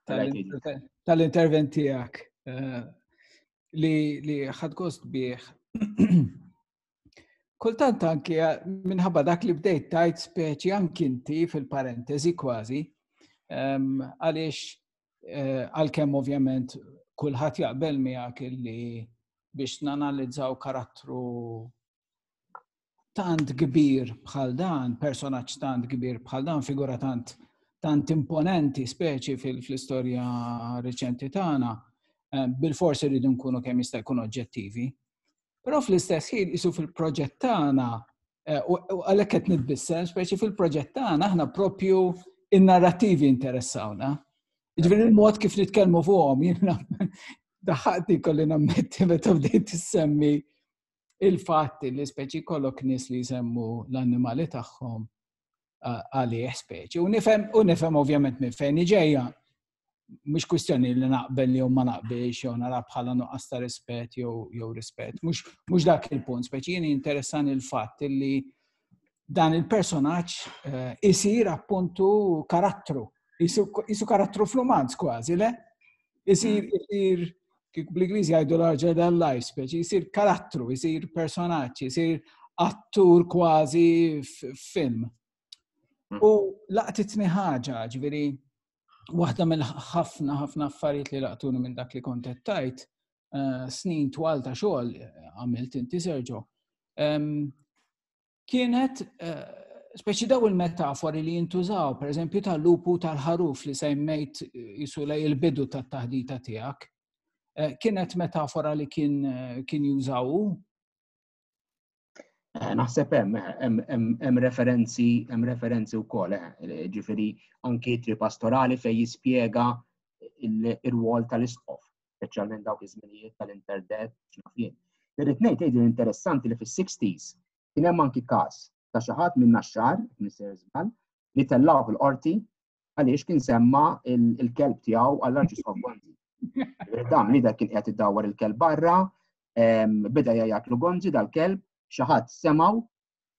Speaker 9: tal-intervent tijak li ħad gost bieħ. Kultant anki minħabba dak li bdejt tajt speċi anki inti fil-parentesi kważi, għaliex għal-kem ovvjament kulħadd jaqbel miegħek illi biex nanalizzaw karattru tant kbir bħal dan, personaġġ tant kbir bħal dan, figura tant imponenti speċi fl-istorja reċenti tagħna, bil-forsi rridu nkunu kemm jista' jkunu oġġettivi. Però fl-istess ħin isu fil-proġett tagħna u għalhekk qed nitbissem speċi fil-proġett tagħna aħna proprju in-narrattivi interessawna. Jiġifieri il-mod kif nitkellmu fuqhom jiena daħħaqni kolli nammetti meta bdejt issemmi il-fatt li speċi kollok nies li jsemmu l-annimali tagħhom għalih speċi. U nifhem ovvjament minn fejn ġejja. Mhux kwistjoni li naqbel jew ma naqbilx jew nara bħala nuqqas ta' rispett jew rispett. Mhux dak il-punt, speċi jien interessani l-fatt li dan il-personaġġ isir appuntu karattru. Isu karattru fl-umanz kważi, le? Isir kif bl-Ingliżi jgħidu larger than life speċi, jisir karattru, jisir personaġġ, jisir attur kważi film. U laqtitni ħaġa, ġifieri waħda mill-ħafna affarijiet li laqtuni minn dak li kont qed tajt, snin twal ta' xogħol għamilt inti Sergio. Kienet speċi daw il-metafori li jintużaw, pereżempju tal-lupu tal-ħaruf li semmejt jisu lej il-bidu tat-taħdita tiegħek. Kienet metafora li kien jużaw?
Speaker 2: Naħseb hemm referenzi wkoll, ġifieri anki tri pastorali fejn jispjega ir-rwol tal-isqof, speċjalment dawk iż-żminijiet tal-internet x'nafien. Irrid ngħid tgħidu interessanti li fis-60s kien hemm anki każ ta' xi ħadd minn naxxar, Mr. Żball, li tellaw fil-qorti għaliex kien semma il-kelb tiegħu għall-Arċisqof Gonzi. Dan li dak kien qed iddawwar il-kelb barra, beda jgħidlu Gonzi dal-kelb, xi ħadd semgħu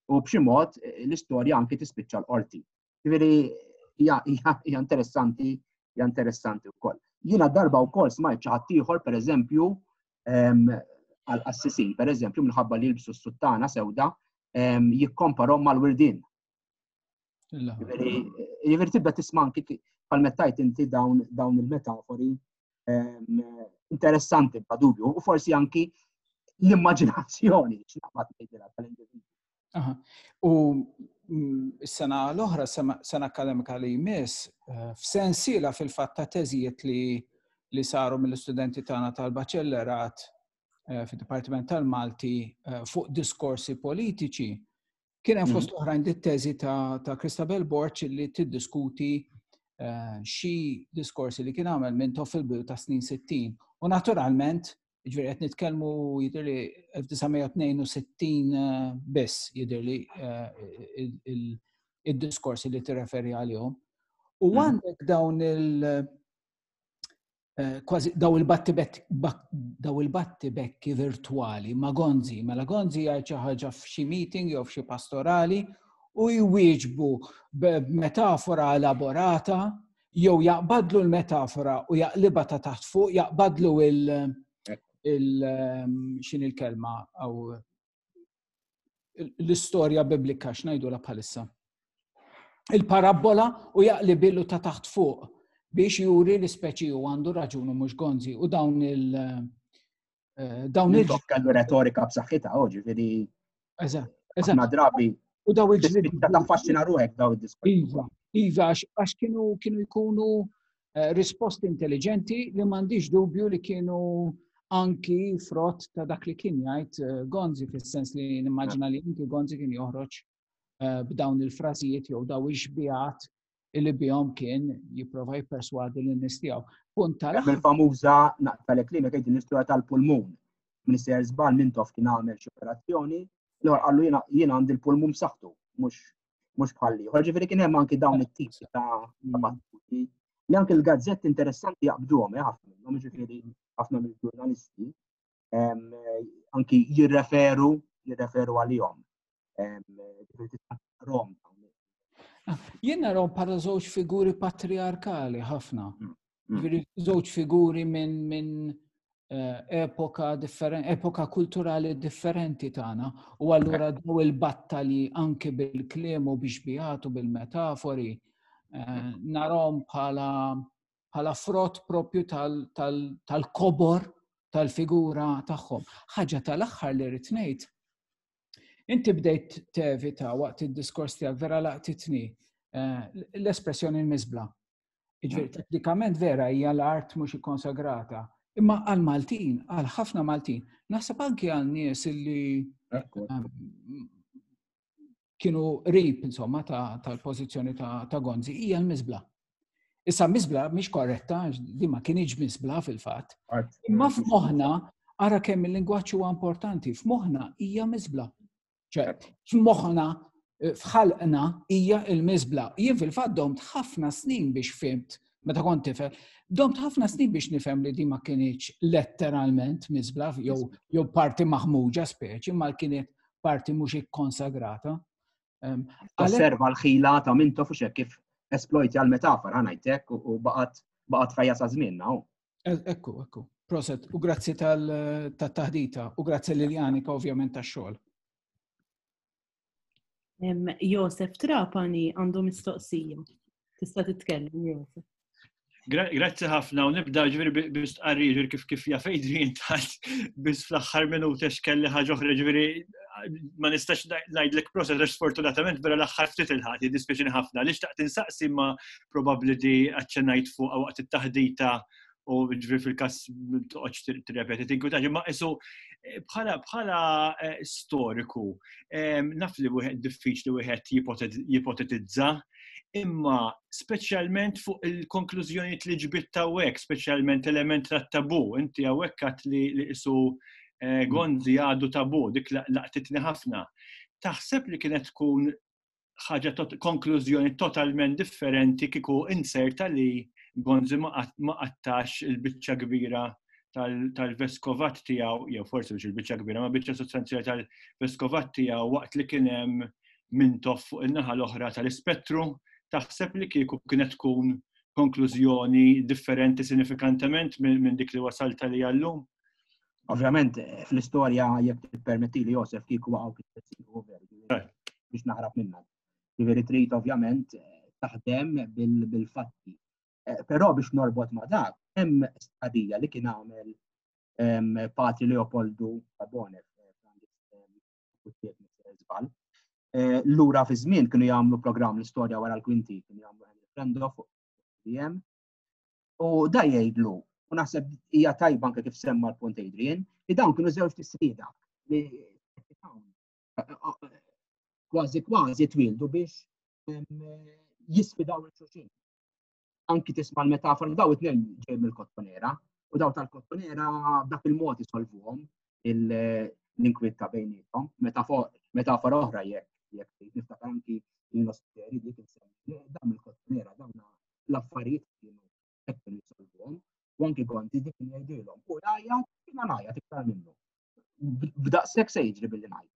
Speaker 2: u b'xi mod l-istorja anke tispiċċa l-qorti. Ġifieri hija interessanti wkoll. Jiena darba wkoll smajt xi ħadd ieħor pereżempju għall-Assisin, pereżempju minħabba li jilbsu s-suttana sewda jikkomparhom mal-wirdien. Jiġifieri tibda tisma' anke bħal mettajt inti dawn il-metafori interessanti bla dubju u forsi anki l-immaġinazzjoni x'naqbad ngħidilha tal-individwu.
Speaker 9: U s-sena l-oħra, sena akademika li jmiss, f'sensiela fil-fatt ta' teżijiet li saru mill-istudenti tagħna tal-baċellerat fid-Dipartiment tal-Malti fuq diskorsi politiċi. Kien hemm fost oħrajn dit-teżi ta' Christabel Borch li tiddiskuti xi diskorsi li kien għamel minn fil-bidu ta' snin 60. U naturalment, ġifieri qed nitkellmu jidhirli 1962 biss jidhirli id-diskorsi li tirreferi għalihom. U għandek dawn kważi daw il-battibekki virtuali ma' Gonzi. Mela Gonzi jgħid xi ħaġa f'xi meeting jew f'xi pastorali u jwieġbu b'metafora elaborata jew jaqbadlu l-metafora u jaqlibha ta' taħt fuq, jaqbadlu x'in il-kelma aw l-istorja biblika x'ngħidulha bħalissa. Il-parabola u jaqlibillu ta' taħt fuq biex juri l-ispeċi u għandu raġunu mhux Gonzi u dawn
Speaker 2: kellu retorika b'saħħitha ġifieri.
Speaker 9: Eżatt.
Speaker 2: Drabi
Speaker 9: u daw il-ġlid
Speaker 2: taffaxxina ruħek daw id-diskorsi.
Speaker 9: Iva, għax kienu jkunu risposti intelligenti li m'għandix dubju li kienu anki frott ta' dak li kien jgħid Gonzi fis-sens li nimmaġina li anki Gonzi kien joħroġ b'dawn il-frażijiet jew daw ix-xbigħat illi bihom kien jipprova jipperswadi lin-nies tiegħu. Punt tal-aħħar.
Speaker 2: Il-famuża naqtalek li kien l-istorja tal-pulmun. Minister Żball Mintoff kien għamel xi operazzjoni, l-għor għallu jien għandi l-pulmun b'saħħtu, mhux bħalli. Ġifieri kien hemm anke dawn it-tip ta' battuti li anke l-gazzetti interessanti jaqbduhom ħafna minnhom, ġifieri ħafna mill-ġurnalisti anke jirreferu għalihom.
Speaker 9: Jien naraw bħala żewġ figuri patriarkali ħafna. Żewġ figuri minn epoka kulturali differenti tagħna u allura daw il-battalji anke bil-kliem u biex bijatu bil-metafori narahom bħala frott propju tal-kobor tal-figura tagħhom. Ħaġa tal-aħħar li rrid ngħid. Inti bdejt tevita waqt id-diskors tiegħek vera laqtitni l-espressjoni l-miżbla. Jiġifieri teknikament vera hija l-art mhux ikkonsagrata. Imma għal Maltin, għal ħafna Maltin, naħseb anke għal nies illi kienu rib insomma tal-pożizzjoni ta' Gonzi hija l-miżbla. Issa miżbla mhix korretta, di ma kienx miżbla fil-fatt. Imma f'moħħna ara kemm il-lingwaġġ huwa importanti, f'moħħna hija miżbla. F'moħħna f'ħalqna hija l-miżbla. Jien fil-fatt domt ħafna snin biex fimt meta kont tifel, domt ħafna snin biex nifhem li di ma kienx letteralment miżbla jew parti maħmuġa speċi, ma kienet parti mhux ikkonsagrata.
Speaker 2: Osserva l-ħila ta' Mintoff u kif esploiti għal-metafora ngħidlek u baqgħet ħajja sa' żmienna.
Speaker 9: Ekku. Proset, u grazzi tat-taħdita u grazzi Liljanika ovvjament tax-xogħol.
Speaker 1: Josef Trapani għandu mistoqsija. Tista' titkellem, Josef.
Speaker 10: Grazzi ħafna u nibda ġifieri biex tqarri kif jaf Adrian tgħid biex fl-aħħar minuta x'kelli ħaġa oħra ġifieri ma nistax ngħidlek proset għax sfortunatament vera l-aħħar ftit il-ħadd jiddispjaċini ħafna li xtaqt insaqsi ma probabbli di aċċennajt fuq waqt it-taħdita u ġifieri fil-każ toqgħodx tirrepeti tinkutaġi ma isu bħala storiku naf li wieħed diffiċli wieħed jipotetizza imma speċjalment fuq il-konklużjonijiet li ġbidt hawnhekk, speċjalment element tat-tabu. Inti hawnhekk għadt li isu Gonzi għadu tabu, dik laqtitni ħafna. Taħseb li kienet tkun ħaġa konklużjoni totalment differenti kieku inserta li Gonzi ma qattax il-biċċa kbira tal-veskovat tiegħu, jew forsi biex il-biċċa kbira, ma biċċa sostanzjali tal-veskovat tiegħu waqt li kien hemm Mintoff fuq in-naħa l-oħra tal-ispettru. Taħseb li kieku kienet tkun konklużjoni differenti sinifikantament minn dik li wasalta li llum?
Speaker 2: Ovvjament, fl-istorja jekk tippermetti li Josef kieku waqgħu biex naħrab minnha. Ġifieri trid ovvjament taħdem bil-fatti. Però biex norbot ma' dak, hemm stqarrija li kien għamel Patri Leopoldu Bonef lura fi żmien kienu jagħmlu programm l-istorja wara l-kwinti, kienu jagħmlu referendum fuq DM. U da jgħidlu, u naħseb hija tajba anke kif semma l-punt Adrian, li dawn kienu żewġ tisrieda li kważi twildu biex jisfidaw il-xulxin. Anki tisma' l-metafora daw it-tnejn ġej mill-Kottonera u daw tal-Kottonera b'dak il-mod isolvuhom l-inkwitta bejniethom. Metafora oħra jekk niftakar anki l-ospiteri dik insemmi dawn il-Kottonera dawn l-affarijiet kienu hekk kienu jisolvuhom u anki Gonzi dik kien jgħidilhom u jiena ngħajjad iktar minnu. B'daqshekk se jiġri billi ngħid.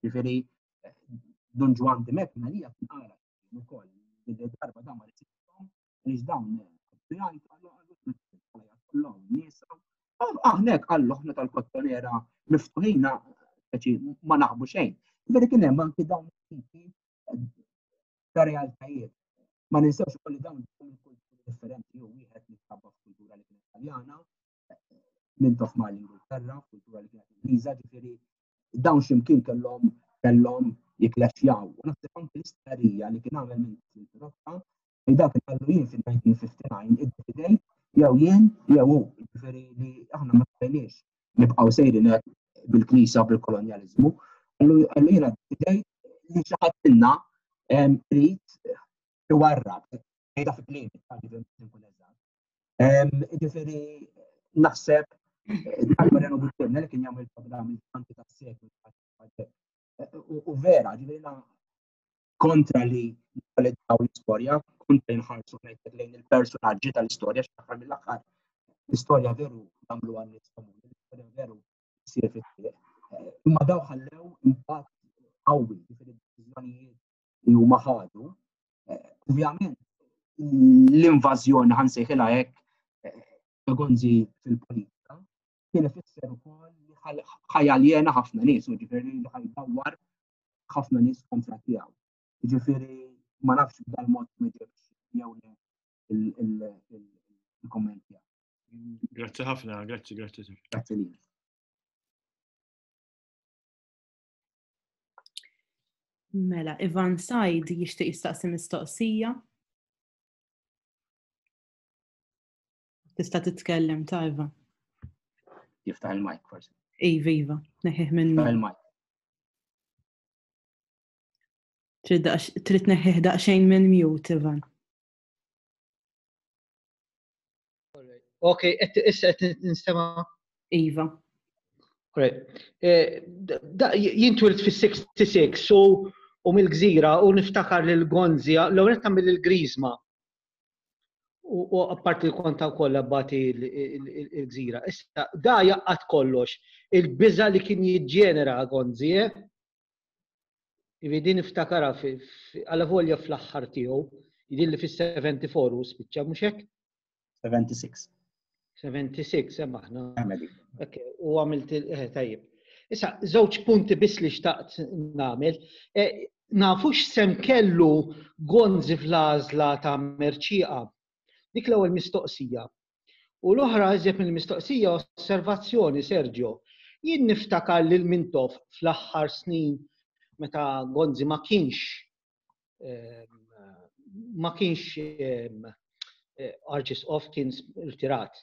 Speaker 2: Ġifieri Don Juan de Mecna li kien qara ukoll li darba dawn ma risibhom li dawn kollhom nisa. Aħnek qallu tal-Kottonera miftuħina ma naħbu xejn. Ġifieri kien hemm anki dawn it-tipi ta' realtajiet. Ma ninsewx ukoll li dawn kulturi differenti u wieħed nitkabba f'kultura li kienet Taljana, Mintoff mal-Ingilterra, kultura li kienet Ingliża, ġifieri dawn x'imkien kellhom jiklexxjaw. U naħseb anke l-istqarrija li kien għamel Mintoff li dak qallu jien fil-1959 id-decidejt jew jien jew hu, ġifieri li aħna ma stajniex nibqgħu sejrin bil-Knisja u bil-kolonjaliżmu. Qallu jiena ddecidejt li xi ħadd minnha trid iwarrab qiegħda fi kliem nkun eżatt. Ġifieri naħseb dak Mariano Butterna li kien jagħmel programmi anke tas-seklu u vera ġifieri kontra li nippolitikaw l-istorja, kontra nħarsu lejn il-personaġġi tal-istorja x'aħħar mill-aħħar l-istorja veru tagħmlu għan-nies komuni, l-istorja veru jsir fit-triq. Imma daw ħallew impatt qawwi ġifieri d-deċiżjonijiet li huma ħadu Ovvjament, l-invażjoni ħansejħilha hekk ta' Gonzi fil-politika kien ifisser ukoll li ħajaljena ħafna nies, jiġifieri li ħajdawwar ħafna nies kontra tiegħu. Jiġifieri ma nafx b'dal-mod miġibx jew il-kumment tiegħu.
Speaker 10: Grazzi ħafna, grazzi.
Speaker 2: Grazzi lil.
Speaker 1: Mela, Ivan Said jixtieq jistaqsi mistoqsija. Tista' titkellem ta' Ivan.
Speaker 2: Jiftaħ il-mic forsi.
Speaker 1: Iva, neħħih minn.
Speaker 2: Jiftaħ il-mic.
Speaker 1: Trid neħħih daqsxejn minn mute, Ivan.
Speaker 11: Okay, issa qed nistema'.
Speaker 1: Iva.
Speaker 11: Jien twilt fis-66 u mill-Gżira u niftakar lil Gonzija, l-ewwel tagħmel il-Griżma. U apparti l-konta wkoll abbati l-Gżira. Issa da jaqqat kollox. Il-biża li kien jiġġenera Gonzi, Jividi niftakara għala volja fl-aħħar tiegħu, jidilli fis-74 u spiċċa mhux hekk?
Speaker 2: 76.
Speaker 11: 76, maħna. U għamilt tajjeb. Issa, żewġ punti biss li xtaqt nagħmel. Nafux sem kellu Gonzi fl-għażla ta' Merċieqa. Dik l-ewwel mistoqsija. U l-oħra eżjed mill-mistoqsija osservazzjoni, Sergio. Jien niftakar lil Mintoff fl-aħħar snin meta Gonzi ma kienx Arċisqof kien irtirat.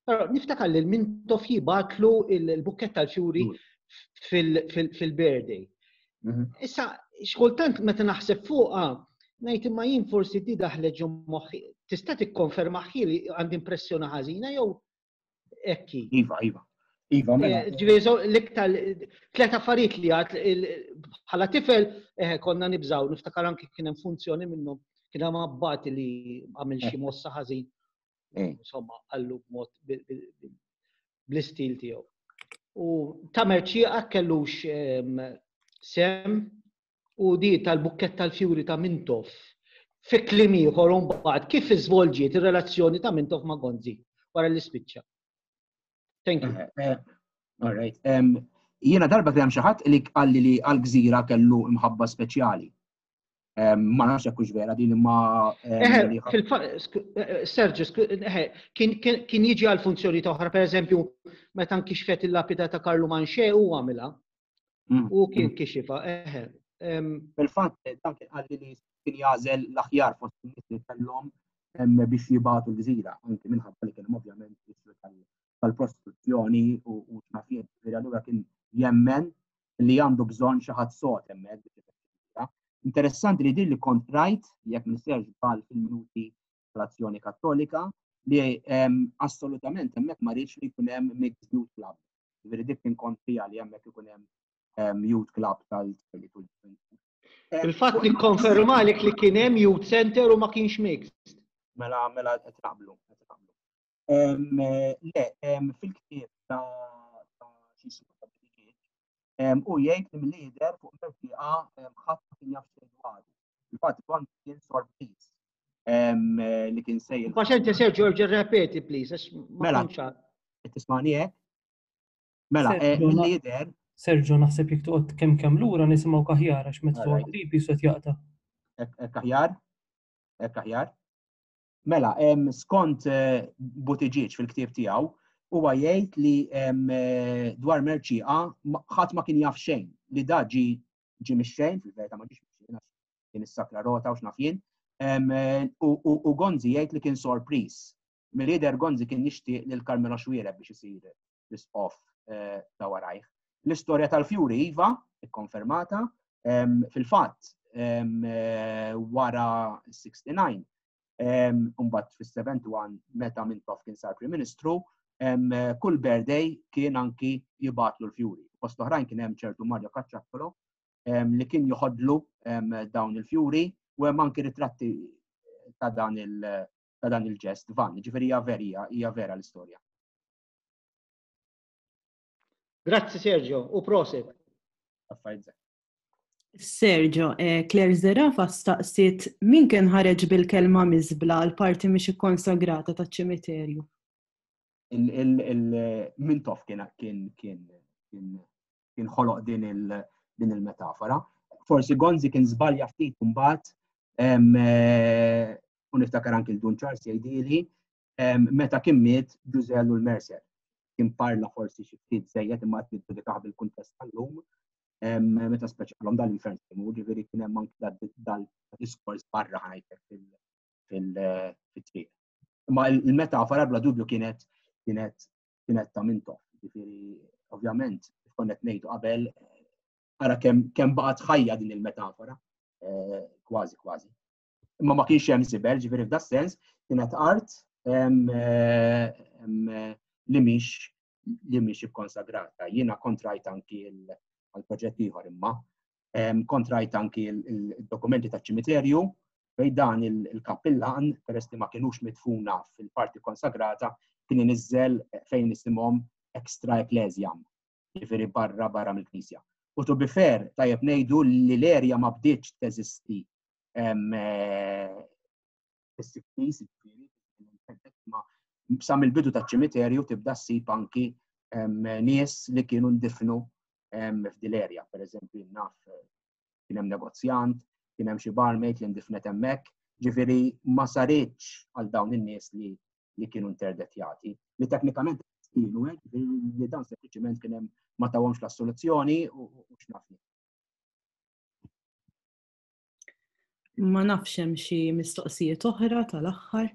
Speaker 11: Però niftakar lil Mintoff jibatlu il-bukkett tal-fjuri fil-birthday. Issa, xkultant meta naħseb fuqha, ngħid imma jien forsi di daħlet ġo moħħi. Tista' tikkonferma ħili għandi impressjoni ħażina jew hekk.
Speaker 2: Iva,
Speaker 11: l-iktar tliet affarijiet li għad bħala tifel konna nibżaw, niftakar anke kien hemm funzjoni minnhom, kien hemm abbati li għamel xi mossa ħażin. Insomma, għallu b'mod bl-istil tiegħu. U ta' Merċieqa kellux sem u di tal-bukkett tal-fjuri ta' Mintoff. Fi kliem ieħor mbagħad kif iżvolġiet ir-relazzjoni ta' Mintoff ma' Gonzi wara l-ispiċċa. Thank you.
Speaker 2: All right. Jiena darba kien hemm xi ħadd li qalli li għall-Gżira kellu imħabba speċjali. Ma nafx hekk hux vera din imma
Speaker 11: Sergio, kien jiġi għal funzjoni oħra, pereżempju meta nkixfet il-lapida ta' Karlu Manxie u għamilha. U kien kixifha.
Speaker 2: Fil-fatt dan kien qalli li kien jażel l-aħjar fost in-nies li kellhom biex jibgħatu l-Gżira, anke minħabba li kien ovvjament tal-prostituzzjoni u x'nafien. Allura kien jemmen li għandu bżonn xi ħadd sod hemmhekk. Interessanti li din li kont rajt, jekk niserġ bħal fil-minuti tal-Azzjoni Kattolika, li assolutament hemmhekk ma rridx li jkun hemm mixed youth club. Jiġifieri dik kien kont fiha li hemmhekk ikun hemm youth club tal-tfal.
Speaker 11: Il-fatt nikkonfermalek li kien hemm youth center u ma kienx mixed.
Speaker 2: Mela qed naqblu. Le, fil-ktieb ta' xi u jgħid li mill-lider fuq Merċieqa ħadd kien jaf xejn dwaru. Il-fatt kont kien sorpriż li kien sejjer.
Speaker 11: Paċenti Sergio repeti please,
Speaker 2: mela tismani hekk? Mela, il-lider
Speaker 12: Sergio naħseb jekk toqgħod kemm lura nisimgħu kaħjar għax meta qrib jisod jaqta'.
Speaker 2: Hekk aħjar? Mela, skont Buttigieg fil-ktieb tiegħu huwa jgħid li dwar Merċieqa ħadd ma kien jaf xejn li da ġi mix-xejn, fil-verità ma ġiex mix-xejn għax kien issakra rota u x'naf jien. U Gonzi jgħid li kien sorpriż. Mill-lider Gonzi kien jixtieq lil Karmela Xwiereb biex isir l-isqoff ta' warajh. L-istorja tal-Fjuri iva ikkonfermata. Fil-fatt wara 69 mbagħad fis-71 meta Mintoff kien sar Prim Ministru, kull birthday kien anki jibatlu l-Fjuri. Post oħrajn kien hemm ċertu Mario Cacciappolo li kien joħodlu dawn il-Fjuri u hemm anki ritratti ta' dan il-ġest van. Ġifieri hija vera l-istorja.
Speaker 11: Grazzi Sergio, u proset.
Speaker 1: Sergio, Claire Zerafa staqsiet min kien ħareġ bil-kelma miżbla l-parti mhix ikkonsagrata taċ-ċimiterju.
Speaker 2: Mintoff kien ħoloq din il-metafora. Forsi Gonzi kien żbalja ftit mbagħad u niftakar anke l-Dun Charles jgħidili meta kien miet Giusello l-Mercer. Kien parla forsi xi ftit żejjed imma qed niddedikaħ bil-kuntest tal-lum. Meta speċjalhom dal-infern ġifieri kien hemm anke dal-diskors barra ħajtek fit-triq. Imma il-metafora bla dubju kienet ta' Mintoff. Ġifieri ovvjament kont qed ngħidu qabel ara kemm baqgħet ħajja din il-metafora kważi. Imma ma kienx hemm sibel, ġifieri f'da sens kienet art li mhix ikkonsagrata. Jiena kontrajt anki għal-proġett ieħor imma kontrajt anki il-dokumenti taċ-ċimiterju fejn dan il-kappillan peress li ma kienux midfuna fil-parti konsagrata kien inniżżel fejn nisimhom extra ecclesiam, jiġifieri barra mill-Knisja. U to be fair, tajjeb ngħidu li l-erja ma bdietx teżisti sa mill-bidu taċ-ċimiterju tibda ssib anki nies li kienu ndifnu f'dil erja, pereżempju naf kien hemm negozjant, kien hemm xi barmaid li ndifnet hemmhekk, ġifieri ma saritx għal dawn in-nies li kienu interdettjati. Li teknikament kienu li dan sempliċement kien hemm ma tawhomx l-assoluzzjoni u x'naf.
Speaker 1: Ma nafx hemm xi mistoqsijiet oħra tal-aħħar.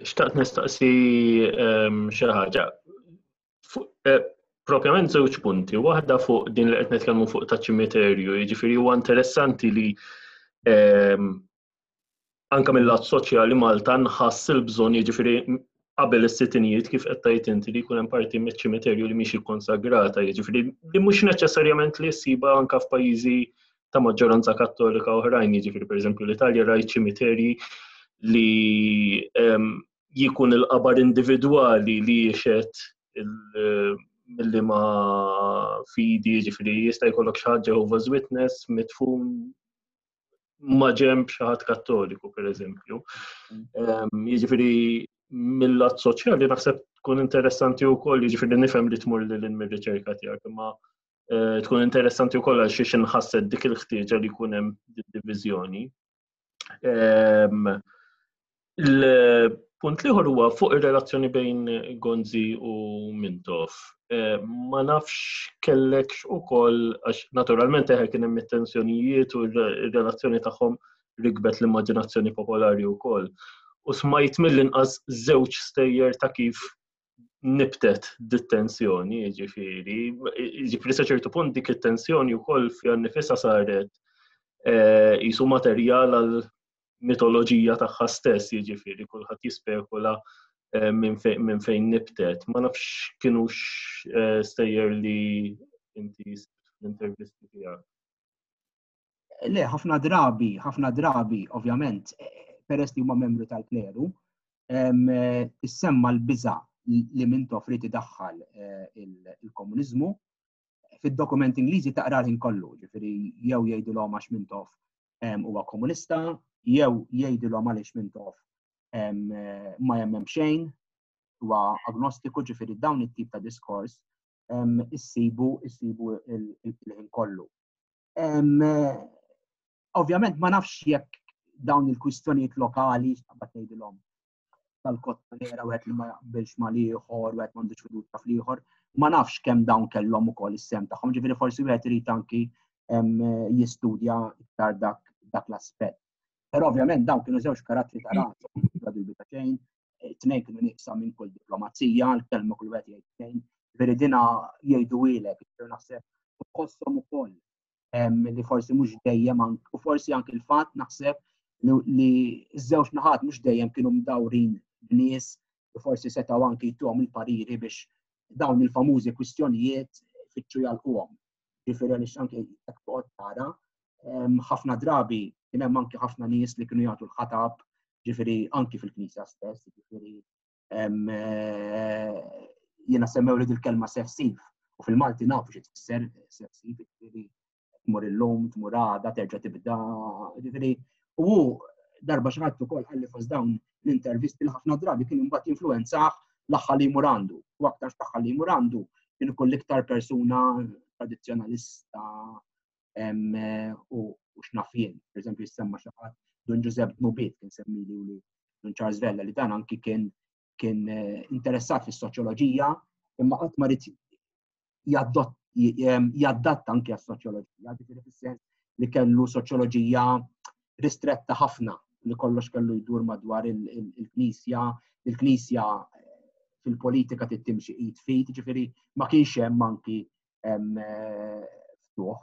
Speaker 13: Xtaqt nistaqsi xi ħaġa. Propjament żewġ punti, waħda fuq din li qed nitkellmu fuq taċ-ċimiterju, jiġifieri huwa interessanti li anke mill-lat soċjali Malta nħass il-bżonn jiġifieri qabel is-sittinijiet kif qed tgħid inti li jkun hemm parti miċ-ċimiterju li mhix ikkonsagrata, jiġifieri li mhux neċessarjament li ssiba anke f'pajjiżi ta' maġġoranza kattolika oħrajn, jiġifieri pereżempju l-Italja rajt ċimiterji li jkun il-qabar individwali li jiexed milli ma fidi, ġifieri jista' jkollok xi ħadd Jehovah's Witness midfun ma ġenb xi ħadd Kattoliku pereżempju. Jiġifieri mill-lat soċjali naħseb tkun interessanti wkoll, jiġifieri nifhem li tmur lil mir-riċerka tiegħek, imma tkun interessanti wkoll għal xiex inħassed dik il-ħtieġa li jkun hemm diviżjoni. Il-punt liħor huwa fuq ir-relazzjoni bejn Gonzi u Mintoff. Ma nafx kellekx ukoll għax naturalment kien hemm it-tensjonijiet u r-relazzjoni tagħhom rikbet l-immaġinazzjoni popolari wkoll. U smajt mill-inqas żewġ stejjer ta' kif nibtet dit-tensjoni, jiġifieri sa ċertu punt dik it-tensjoni wkoll fiha nnifisha saret qisu materjal għal mitoloġija tagħha stess, jiġifieri kulħadd jispekula minn fejn nibtet. Ma nafx kienux stejjer li inti l-intervisti tiegħek.
Speaker 2: Le, ħafna drabi, ovvjament, peress li huma membru tal-kleru, issemma l-biża' li Mintoff rid idaħħal il-komuniżmu fid-dokument Ingliżi taqra ħin kollu, ġifieri jew jgħidulhom għax Mintoff huwa komunista, jew jgħidulhom għaliex Mintoff ma jemmem xejn, huwa agnostiku, ġifieri dawn it-tip ta' diskors issibu il-ħin kollu. Ovvjament ma nafx jekk dawn il-kwistjonijiet lokali qabad ngħidilhom tal-kotta nera wieħed li ma jaqbilx ma' ieħor, wieħed m'għandux fiduċja fl-ieħor, ma nafx kemm dawn kellhom ukoll is-sem tagħhom, ġifieri forsi wieħed irid anki jistudja iktar dak l-aspett. Però ovvjament dawn kienu żewġ karattri ta' rashom, bla dubju ta' xejn, tnejn kienu nieqsa minn kull diplomazija, l-kelma kull wieħed jgħid xejn, ġifieri dina jgħidu ilek, naħseb tħosshom ukoll li forsi mhux dejjem u forsi anke l-fatt naħseb li ż-żewġ naħat mhux dejjem kienu mdawrin b'nies u forsi setgħu anke jtuhom il-pariri biex dawn il-famużi kwistjonijiet fitxu jalquhom. Ġifieri għaliex anke jekk toqgħod tara ħafna drabi kien hemm anke ħafna nies li kienu jagħtu l-ħatab, ġifieri anke fil-Knisja stess, ġifieri jiena semmew li il-kelma sefsif U fil-Malti nafu xi tfisser sessi, ġifieri tmur illum, tmur għada, terġa' tibda, ġifieri. U darba xi ħadd ukoll qalli fost dawn l-intervisti li ħafna drabi kien imbagħad influenzah l-aħħar li jmur għandu. U aktar x'aħħar li jmur għandu kien ikun l-iktar persuna tradizzjonalista u x'naf jien. Pereżempju jissemma xi ħadd Don Giuseppe Nobit kien semmili u li Don Charles Vella li dan anki kien interessat fis-soċjoloġija imma qatt ma rid jaddatta anke għas-soċjoloġija, ġifieri fis-sens li kellu soċjoloġija ristretta ħafna li kollox kellu jdur madwar il-Knisja, il-Knisja fil-politika tittimxi id fit, ġifieri ma kienx hemm anki ftuħ.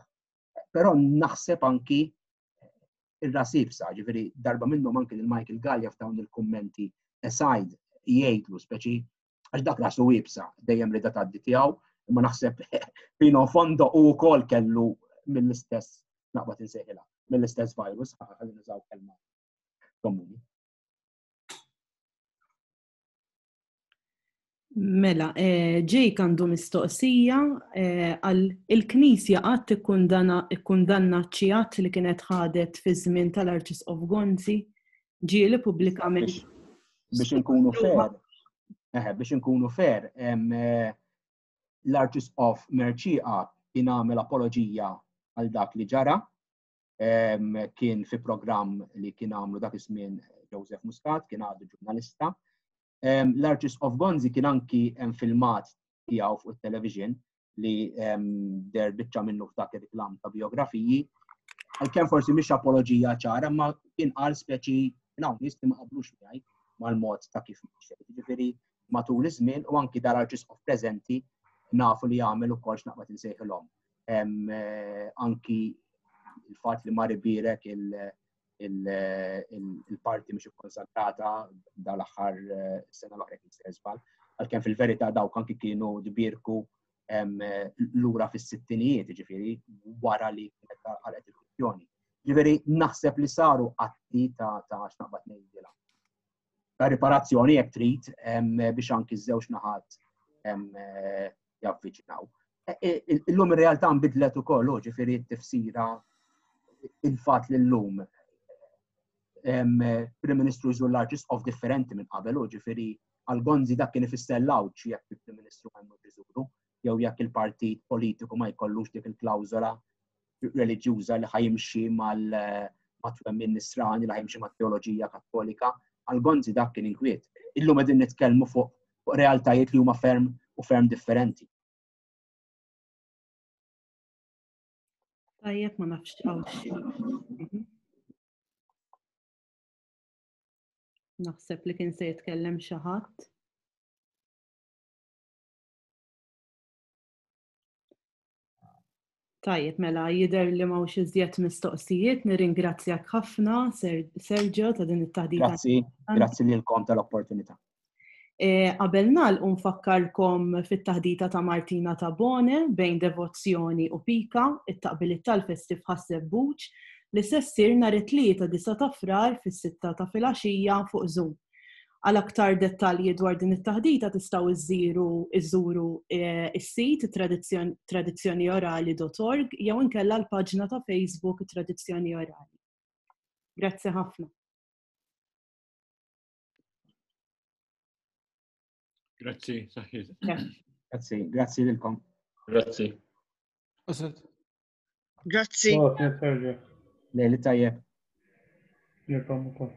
Speaker 2: Però naħseb anki ir-rasib sa, ġifieri darba minnhom anki lil Michael Gallia f'dawn il-kummenti aside jgħidlu speċi għax dak rasu wibsa dejjem rida tgħaddi tiegħu, imma naħseb fino fondo u wkoll kellu mill-istess naqbad insejħilha, mill-istess virus ħalli nużaw kelma komuni.
Speaker 1: Mela, ġejk għandu mistoqsija għal il-Knisja qatt ikkundanna ċijat li kienet ħadet fi żmien tal-Archbishop of Gonzi ġieli pubblikament.
Speaker 2: Biex inkunu fair, l-Archbishop of Merċieqa kien għamel apoloġija għal dak li ġara, kien fi programm li kien għamlu dak iż-żmien Joseph Muscat, kien għadu ġurnalista. L-Archbishop of Gonzi kien anki filmat tiegħu fuq it-television li der biċċa minnu f'dak ir-riklam ta' biografiji. Għalkemm forsi mhix apoloġija ċara, ma kien qal speċi nies li ma qablux miegħi mal-mod ta' kif mixej. Ġifieri matul iż-żmien u anki dal-Archbishop preżenti nafu li jagħmel ukoll x'naqbad insejħilhom. Anki il-fatt li mar ibirek il-parti mhix ikkonsagrata dal-aħħar sena l-oħra kien se żball, għalkemm fil-verità dawk anki kienu dbirku lura fis-sittinijiet, ġifieri wara li kienet qalet il-kwistjoni. Ġifieri naħseb li saru atti ta' x'naqbad ngħidilha. Ta' riparazzjoni jekk trid biex anki ż-żewġ naħat javviċinaw. Illum ir-realtà nbidlet ukoll, ġifieri t-tifsira il-fatt li llum Prim Ministru jżur l-Archbishop differenti minn qabel, ġifieri għal Gonzi dak kien ifisser l-awġ jekk il-Prim Ministru ma jmur iżuru, jew jekk il-partit politiku ma jkollux dik il-klawżola reliġjuża li ħajimxi mat-twemmin nisrani li ħajimxi mat-teoloġija kattolika, għal Gonzi dak kien inkwiet. Illum qegħdin nitkellmu fuq realtajiet li huma ferm differenti.
Speaker 1: Tajjeb ma nafx hawn. Naħseb li kien se jitkellem xi ħadd. Tajjeb, mela jidher li m'hawnx iżjed mistoqsijiet, nirringrazzjak ħafna Sergio ta' din it-taħdita.
Speaker 2: Grazzi lilkom tal-opportunità.
Speaker 1: Qabel nagħlqu nfakkarkom fit-taħdita ta' Martina Tabone bejn Devozzjoni u Pika, it-taqbiliet tal-festiv ħasseb Buċ, li se ssir nhar it-tlieta 9 ta' Frar fis-6 ta' filgħaxija fuq Zoom. Għal aktar dettalji dwar din it-taħdita tistgħu iżżuru is-sit tradizzjoniorali.org jew inkella l-paġna ta' Facebook Tradizzjoni Orali. Grazzi ħafna.
Speaker 10: Grazzi, saħħit.
Speaker 2: Grazzi lilkom.
Speaker 13: Grazzi.
Speaker 14: Grazzi.
Speaker 2: Lejli tajjeb.
Speaker 12: Lilkom ukoll.